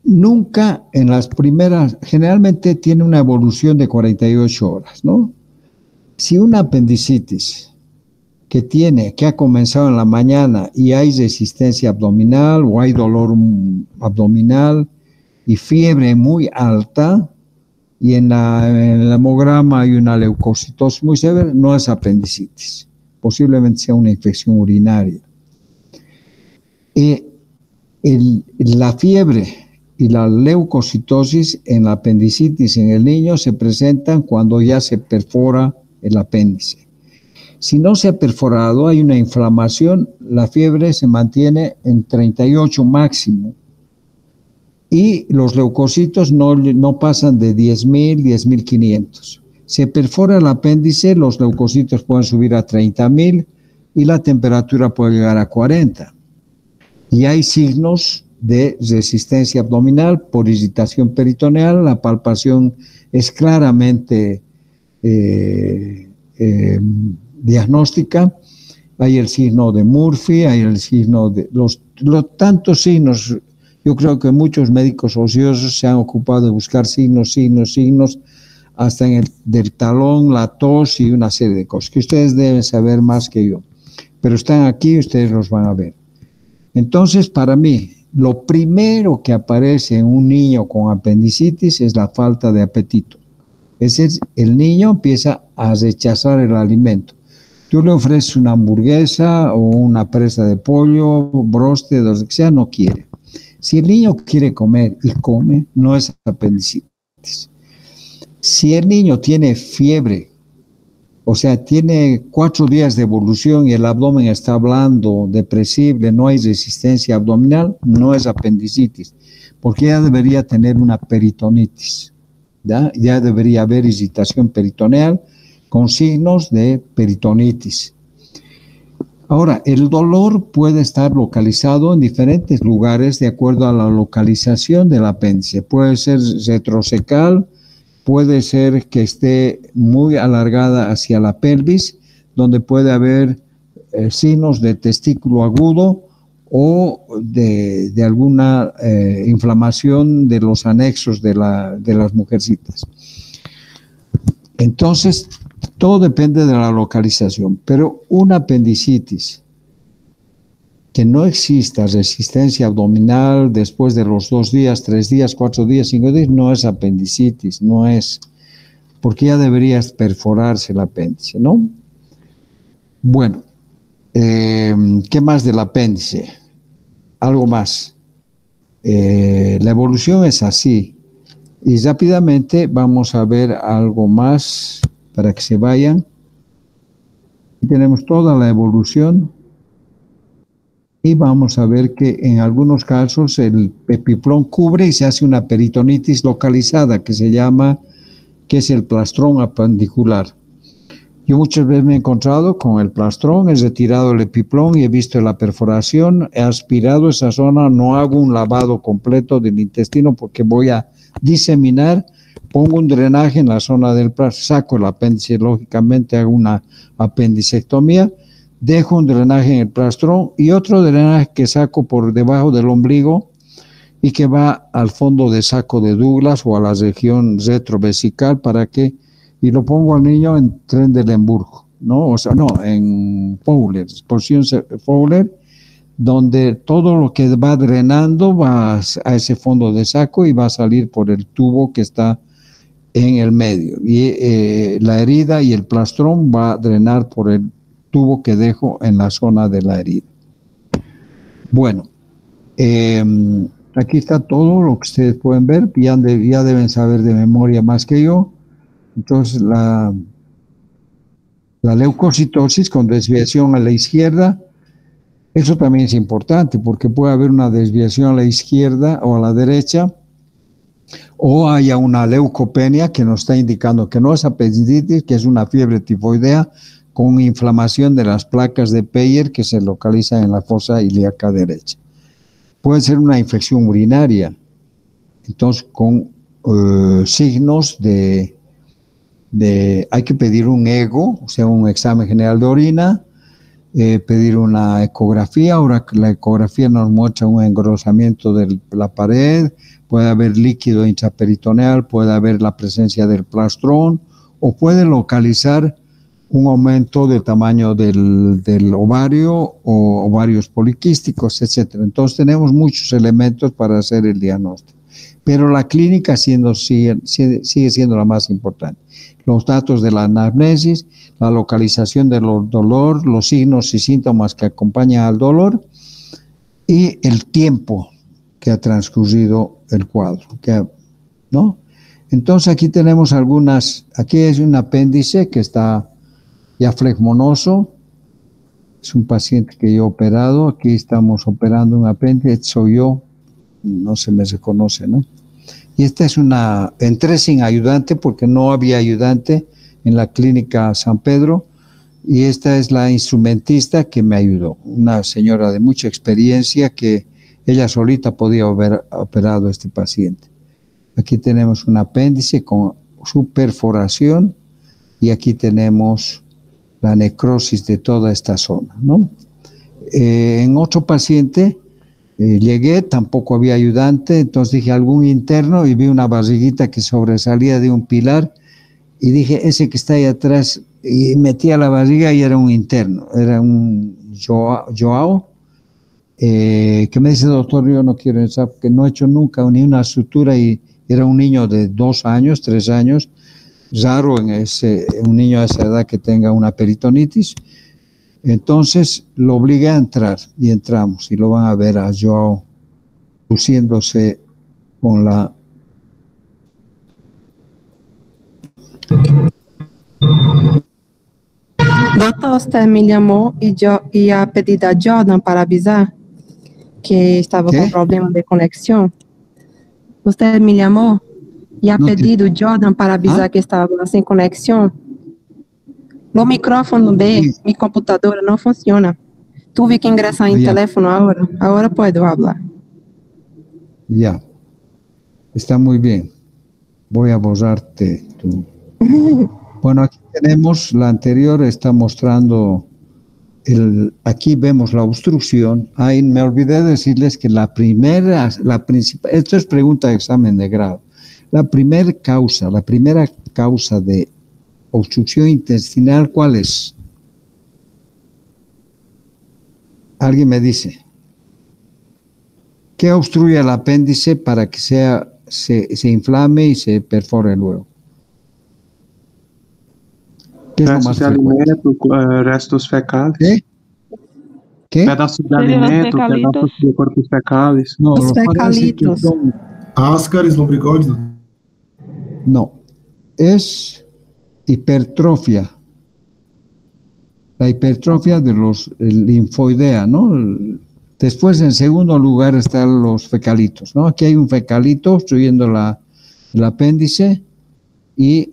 Nunca en las primeras, generalmente tiene una evolución de 48 horas, ¿no? Si una apendicitis que ha comenzado en la mañana y hay resistencia abdominal o hay dolor abdominal y fiebre muy alta y en el hemograma hay una leucocitosis muy severa, no es apendicitis, posiblemente sea una infección urinaria. La fiebre y la leucocitosis en la apendicitis en el niño se presentan cuando ya se perfora el apéndice. Si no se ha perforado, hay una inflamación, la fiebre se mantiene en 38 máximo y los leucocitos no pasan de 10.000, 10.500. Se perfora el apéndice, los leucocitos pueden subir a 30.000 y la temperatura puede llegar a 40. Y hay signos de resistencia abdominal por irritación peritoneal, la palpación es claramente diagnóstica, hay el signo de Murphy, hay el signo de los tantos signos. Yo creo que muchos médicos ociosos se han ocupado de buscar signos, hasta en del talón, la tos y una serie de cosas que ustedes deben saber más que yo, pero están aquí y ustedes los van a ver. Entonces, para mí, lo primero que aparece en un niño con apendicitis es la falta de apetito. Es decir, el niño empieza a rechazar el alimento. Tú le ofreces una hamburguesa o una presa de pollo, broste, lo que sea, no quiere. Si el niño quiere comer y come, no es apendicitis. Si el niño tiene fiebre, o sea, tiene 4 días de evolución y el abdomen está blando, depresible, no hay resistencia abdominal, no es apendicitis, porque ya debería tener una peritonitis, ¿ya? Ya debería haber irritación peritoneal con signos de peritonitis. Ahora, el dolor puede estar localizado en diferentes lugares de acuerdo a la localización del apéndice. Puede ser retrocecal, puede ser que esté muy alargada hacia la pelvis, donde puede haber signos de testículo agudo o de alguna inflamación de los anexos de las mujercitas. Entonces, todo depende de la localización, pero una apendicitis que no exista resistencia abdominal después de los 2 días, 3 días, 4 días, 5 días, no es apendicitis, no es. porque ya deberías perforarse el apéndice, ¿no? Bueno, ¿qué más del apéndice? Algo más. La evolución es así. Y rápidamente vamos a ver algo más para que se vayan. Aquí tenemos toda la evolución. Y vamos a ver que en algunos casos el epiplón cubre y se hace una peritonitis localizada que se llama, que es el plastrón apendicular. Yo muchas veces me he encontrado con el plastrón, he retirado el epiplón y he visto la perforación, he aspirado esa zona, no hago un lavado completo del intestino porque voy a diseminar, pongo un drenaje en la zona del plastrón, saco el apéndice, lógicamente hago una apendicectomía, dejo un drenaje en el plastrón y otro drenaje que saco por debajo del ombligo y que va al fondo de saco de Douglas o a la región retrovesical para que, y lo pongo al niño en Trendelenburg, ¿no? O sea, no, en Fowler, posición Fowler, donde todo lo que va drenando va a ese fondo de saco y va a salir por el tubo que está en el medio. Y la herida y el plastrón va a drenar por el tubo que dejo en la zona de la herida. Bueno, aquí está todo lo que ustedes pueden ver, ya deben saber de memoria más que yo. Entonces, la leucocitosis con desviación a la izquierda, eso también es importante porque puede haber una desviación a la izquierda o a la derecha, o haya una leucopenia que nos está indicando que no es apendicitis, que es una fiebre tifoidea con inflamación de las placas de Peyer que se localizan en la fosa ilíaca derecha. Puede ser una infección urinaria, entonces con signos hay que pedir un EGO, o sea, un examen general de orina, pedir una ecografía. Ahora la ecografía nos muestra un engrosamiento de la pared, puede haber líquido intraperitoneal, puede haber la presencia del plastrón, o puede localizar un aumento del tamaño del ovario o ovarios poliquísticos, etc. Entonces tenemos muchos elementos para hacer el diagnóstico. Pero la clínica sigue siendo la más importante. Los datos de la anamnesis, la localización del dolor, los signos y síntomas que acompañan al dolor y el tiempo que ha transcurrido el cuadro, ¿no? Entonces aquí tenemos aquí es un apéndice que está ya flegmonoso, es un paciente que yo he operado, aquí estamos operando un apéndice, soy yo, no se me reconoce, ¿no? Y esta es entré sin ayudante porque no había ayudante en la clínica San Pedro, y esta es la instrumentista que me ayudó, una señora de mucha experiencia que ella solita podía haber operado a este paciente. Aquí tenemos un apéndice con su perforación y aquí tenemos la necrosis de toda esta zona, ¿no? En otro paciente llegué, tampoco había ayudante, entonces dije algún interno y vi una barriguita que sobresalía de un pilar y dije ese que está ahí atrás, y metí a la barriga y era un interno, era un Joao, que me dice, doctor, yo no quiero pensar porque no he hecho nunca ni una sutura y era un niño de 2 años, 3 años, raro un niño a esa edad que tenga una peritonitis. Entonces lo obligué a entrar y entramos y lo van a ver a Joao luciéndose con la... Doutor, usted me llamó y yo iba a pedir a Jordan para avisar que estaba con problemas de conexión. Usted me llamó y ha pedido Jordan para avisar que estaba sin conexión. No micrófono de mi computadora no funciona. Tuve que ingresar en teléfono ahora. Ahora puedo hablar. Ya. Está muy bien. Voy a borrarte tu... Bueno, aquí tenemos la anterior, está mostrando aquí vemos la obstrucción. Me olvidé decirles que la principal, esto es pregunta de examen de grado. La primera causa de obstrucción intestinal, ¿cuál es? ¿Alguien me dice? ¿Qué obstruye el apéndice para que se inflame y se perfore luego? ¿Qué es lo más Restos de frecuente? alimento, restos fecales. ¿Qué? ¿Qué? Pedazos de Serían los alimento, fecalitos. pedazos de cuerpos fecales. No, Los los parásitos fecalitos. son, Ascaris lumbricoides. no, es hipertrofia. La hipertrofia de los linfoidea, ¿no? Después, en segundo lugar, están los fecalitos, ¿no? Aquí hay un fecalito obstruyendo el apéndice y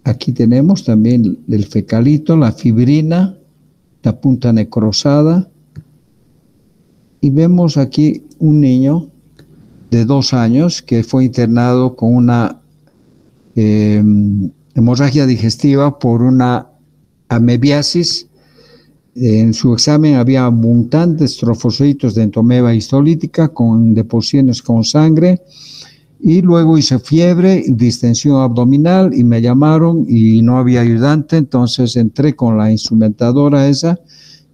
aquí tenemos también el fecalito, la fibrina, la punta necrosada. Y vemos aquí un niño de 2 años que fue internado con una hemorragia digestiva por una amebiasis. En su examen había abundantes trofocitos de entomeba histolítica con deposiciones con sangre, y luego hice fiebre, distensión abdominal, y me llamaron y no había ayudante, entonces entré con la instrumentadora esa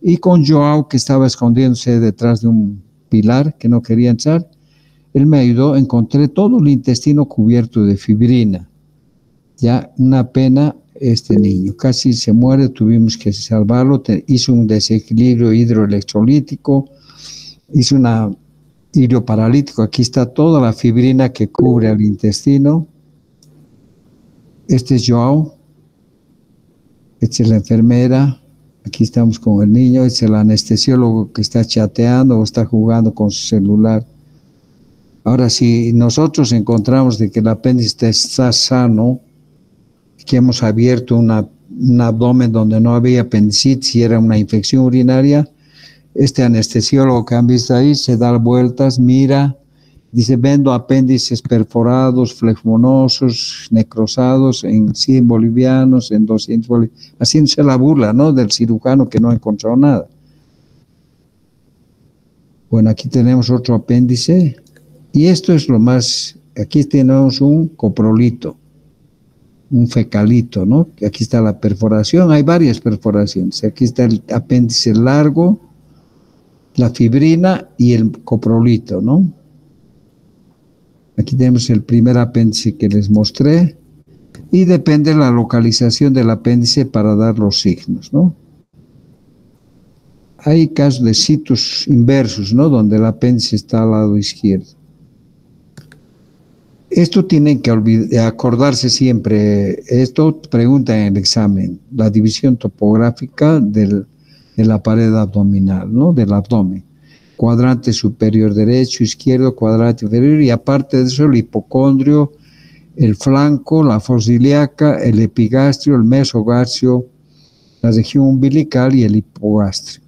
y con Joao, que estaba escondiéndose detrás de un pilar que no quería entrar. Él me ayudó, encontré todo el intestino cubierto de fibrina. Ya una pena, este niño casi se muere, tuvimos que salvarlo, hizo un desequilibrio hidroelectrolítico, hizo un hilo paralítico. Aquí está toda la fibrina que cubre al intestino. Este es Joao, esta es la enfermera, aquí estamos con el niño, este es el anestesiólogo que está chateando o está jugando con su celular. Ahora, si nosotros encontramos de que el apéndice está sano, que hemos abierto un abdomen donde no había apendicitis y era una infección urinaria, este anestesiólogo que han visto ahí se da vueltas, mira, dice, vendo apéndices perforados, flegmonosos, necrosados en 100 bolivianos, en 200 bolivianos, haciéndose la burla, ¿no?, del cirujano que no encontró nada. Bueno, aquí tenemos otro apéndice, y esto es lo más, aquí tenemos un coprolito, un fecalito, ¿no? Aquí está la perforación, hay varias perforaciones, aquí está el apéndice largo, la fibrina y el coprolito, ¿no? Aquí tenemos el primer apéndice que les mostré, y depende de la localización del apéndice para dar los signos, ¿no? Hay casos de situs inversos, ¿no?, donde el apéndice está al lado izquierdo. Esto tienen que acordarse siempre, esto pregunta en el examen, la división topográfica de la pared abdominal, ¿no?, del abdomen. Cuadrante superior derecho, izquierdo, cuadrante inferior, y aparte de eso el hipocondrio, el flanco, la fosa ilíaca, el epigastrio, el mesogastrio, la región umbilical y el hipogastrio.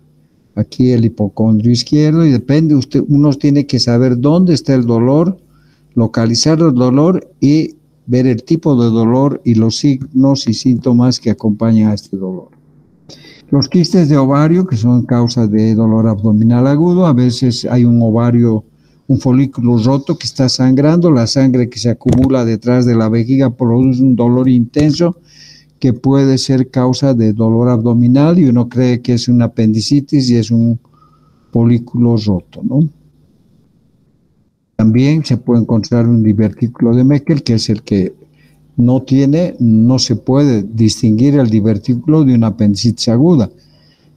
Aquí el hipocondrio izquierdo, y depende, uno tiene que saber dónde está el dolor, localizar el dolor y ver el tipo de dolor y los signos y síntomas que acompañan a este dolor. Los quistes de ovario, que son causa de dolor abdominal agudo, a veces hay un ovario, un folículo roto que está sangrando, la sangre que se acumula detrás de la vejiga produce un dolor intenso que puede ser causa de dolor abdominal, y uno cree que es una apendicitis y es un folículo roto, ¿no? También se puede encontrar un divertículo de Meckel, que es el que no se puede distinguir el divertículo de una apendicitis aguda.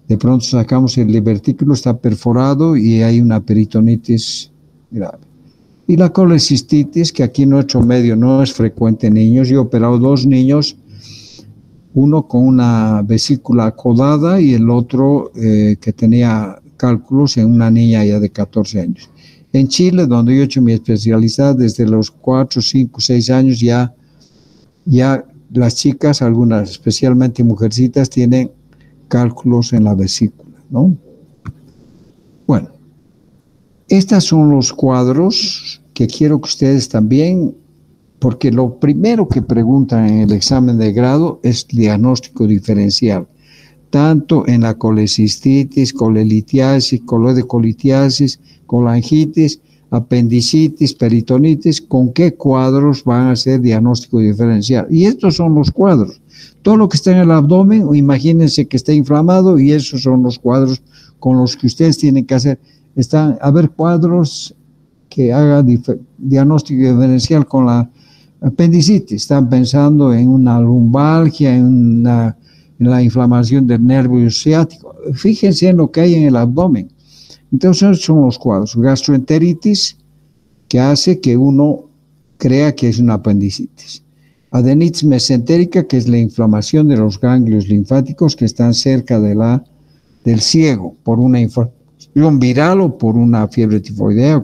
De pronto sacamos el divertículo, está perforado y hay una peritonitis grave. Y la colecistitis, que aquí en nuestro medio no es frecuente en niños. Yo he operado 2 niños, uno con una vesícula acodada y el otro que tenía cálculos en una niña ya de 14 años. En Chile, donde yo he hecho mi especialidad, desde los 4, 5, 6 años ya las chicas, algunas especialmente mujercitas, tienen cálculos en la vesícula, ¿no? Bueno, estos son los cuadros que quiero que ustedes también, porque lo primero que preguntan en el examen de grado es diagnóstico diferencial, tanto en la colecistitis, colelitiasis, coloidecolitiasis, colangitis, apendicitis, peritonitis, con qué cuadros van a hacer diagnóstico diferencial. Y estos son los cuadros. Todo lo que está en el abdomen, imagínense que está inflamado, y esos son los cuadros con los que ustedes tienen que hacer. Están a ver cuadros que hagan diagnóstico diferencial con la apendicitis, están pensando en una lumbalgia, en la inflamación del nervio ciático. Fíjense en lo que hay en el abdomen. Entonces son los cuadros. Gastroenteritis, que hace que uno crea que es una apendicitis. Adenitis mesentérica, que es la inflamación de los ganglios linfáticos que están cerca del ciego por una infección viral o por una fiebre tifoidea.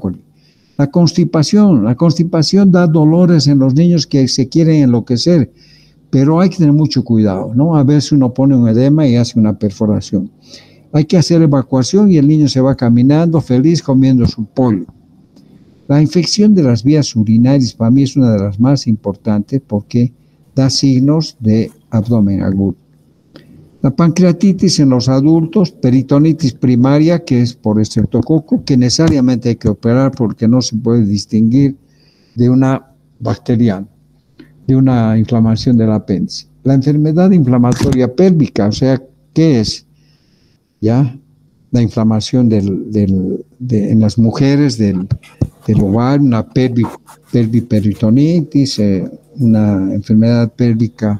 La constipación da dolores en los niños que se quieren enloquecer, pero hay que tener mucho cuidado, ¿no? A veces uno pone un edema y hace una perforación. Hay que hacer evacuación y el niño se va caminando feliz comiendo su pollo. La infección de las vías urinarias para mí es una de las más importantes porque da signos de abdomen agudo. La pancreatitis en los adultos, peritonitis primaria, que es por estreptococo, que necesariamente hay que operar porque no se puede distinguir de una bacteriana, de una inflamación del apéndice. La enfermedad inflamatoria pélvica, o sea, ¿qué es? ¿Ya? La inflamación en las mujeres del ovario, una pelviperitonitis, una enfermedad pélvica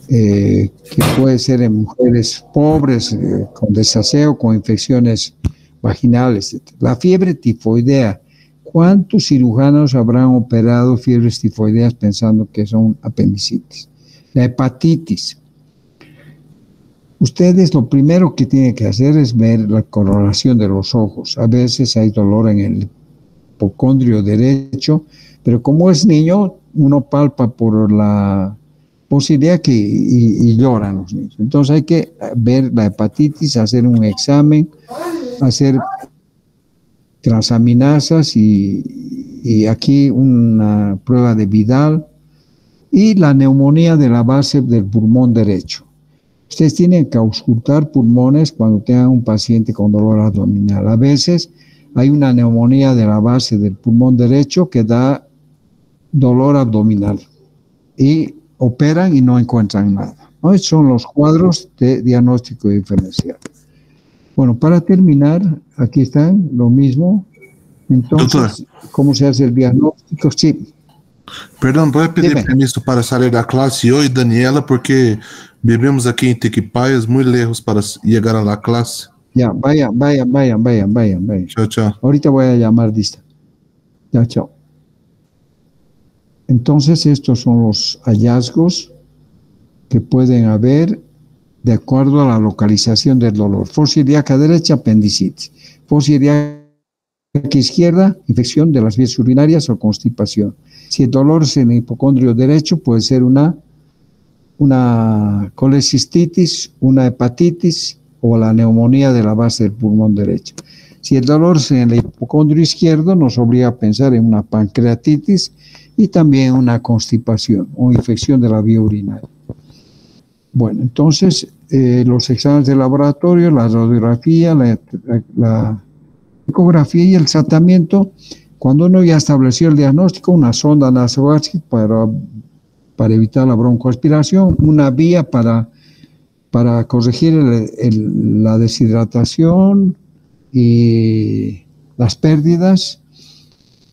que puede ser en mujeres pobres, con desaseo, con infecciones vaginales, etc. La fiebre tifoidea. ¿Cuántos cirujanos habrán operado fiebres tifoideas pensando que son apendicitis? La hepatitis. Ustedes lo primero que tienen que hacer es ver la coloración de los ojos. A veces hay dolor en el hipocondrio derecho, pero como es niño, uno palpa por la posibilidad y lloran los niños. Entonces hay que ver la hepatitis, hacer un examen, hacer transaminasas y aquí una prueba de Vidal y la neumonía de la base del pulmón derecho. Ustedes tienen que auscultar pulmones cuando tengan un paciente con dolor abdominal. A veces hay una neumonía de la base del pulmón derecho que da dolor abdominal y operan y no encuentran nada, ¿no? Estos son los cuadros de diagnóstico diferencial. Bueno, para terminar, aquí están lo mismo. Entonces, Doutor, ¿cómo se hace el diagnóstico? Sí. perdão, pode pedir Dime. permisso para sair da classe eu e Daniela, porque vivemos aqui em Tequipaias, muito lejos para chegar a la classe. Ya, vayan. Tchau, tchau. Ahorita voy a llamar lista. Ya, chao. Entonces, estos son los hallazgos que pueden haber de acuerdo a la localización del dolor. Fosa ilíaca derecha, apendicitis. Fosa ilíaca izquierda, infección de las vías urinarias o constipación. Si el dolor es en el hipocondrio derecho, puede ser una colecistitis, una hepatitis o la neumonía de la base del pulmón derecho. Si el dolor es en el hipocondrio izquierdo, nos obliga a pensar en una pancreatitis y también una constipación o infección de la vía urinaria. Bueno, entonces los exámenes de laboratorio, la radiografía, la ecografía y el tratamiento, cuando uno ya estableció el diagnóstico, una sonda nasogástrica para evitar la broncoaspiración, una vía para corregir la deshidratación y las pérdidas.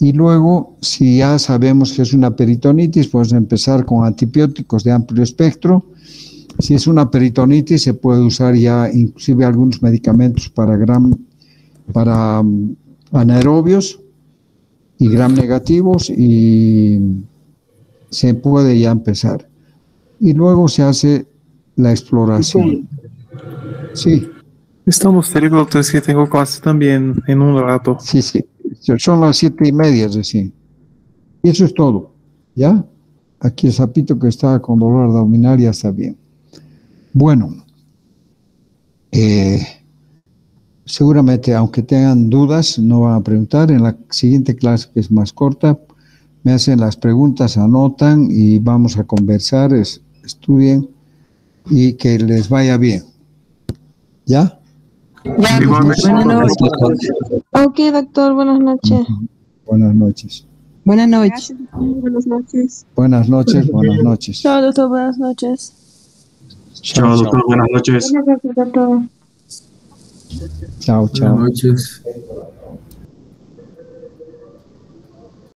Y luego, si ya sabemos que es una peritonitis, podemos empezar con antibióticos de amplio espectro. Si es una peritonitis, se puede usar ya inclusive algunos medicamentos para anaerobios y gram negativos y se puede ya empezar. Y luego se hace la exploración. Sí. Estamos cerca, doctor, es que tengo clase también en un rato. Sí. Son las 7:30 recién. Y eso es todo. ¿Ya? Aquí el sapito que está con dolor abdominal ya está bien. Bueno. Seguramente, aunque tengan dudas, no van a preguntar. En la siguiente clase, que es más corta, me hacen las preguntas, anotan y vamos a conversar, estudien y que les vaya bien. ¿Ya? Ya, Igualmente. buenas noches. Ok, doctor, buenas noches. Buenas noches. Buenas noches. Buenas noches. Buenas noches. Chao, doctor, buenas noches. Chao, doctor. Buenas noches. Buenas noches, doctor. Chao. Buenas noches.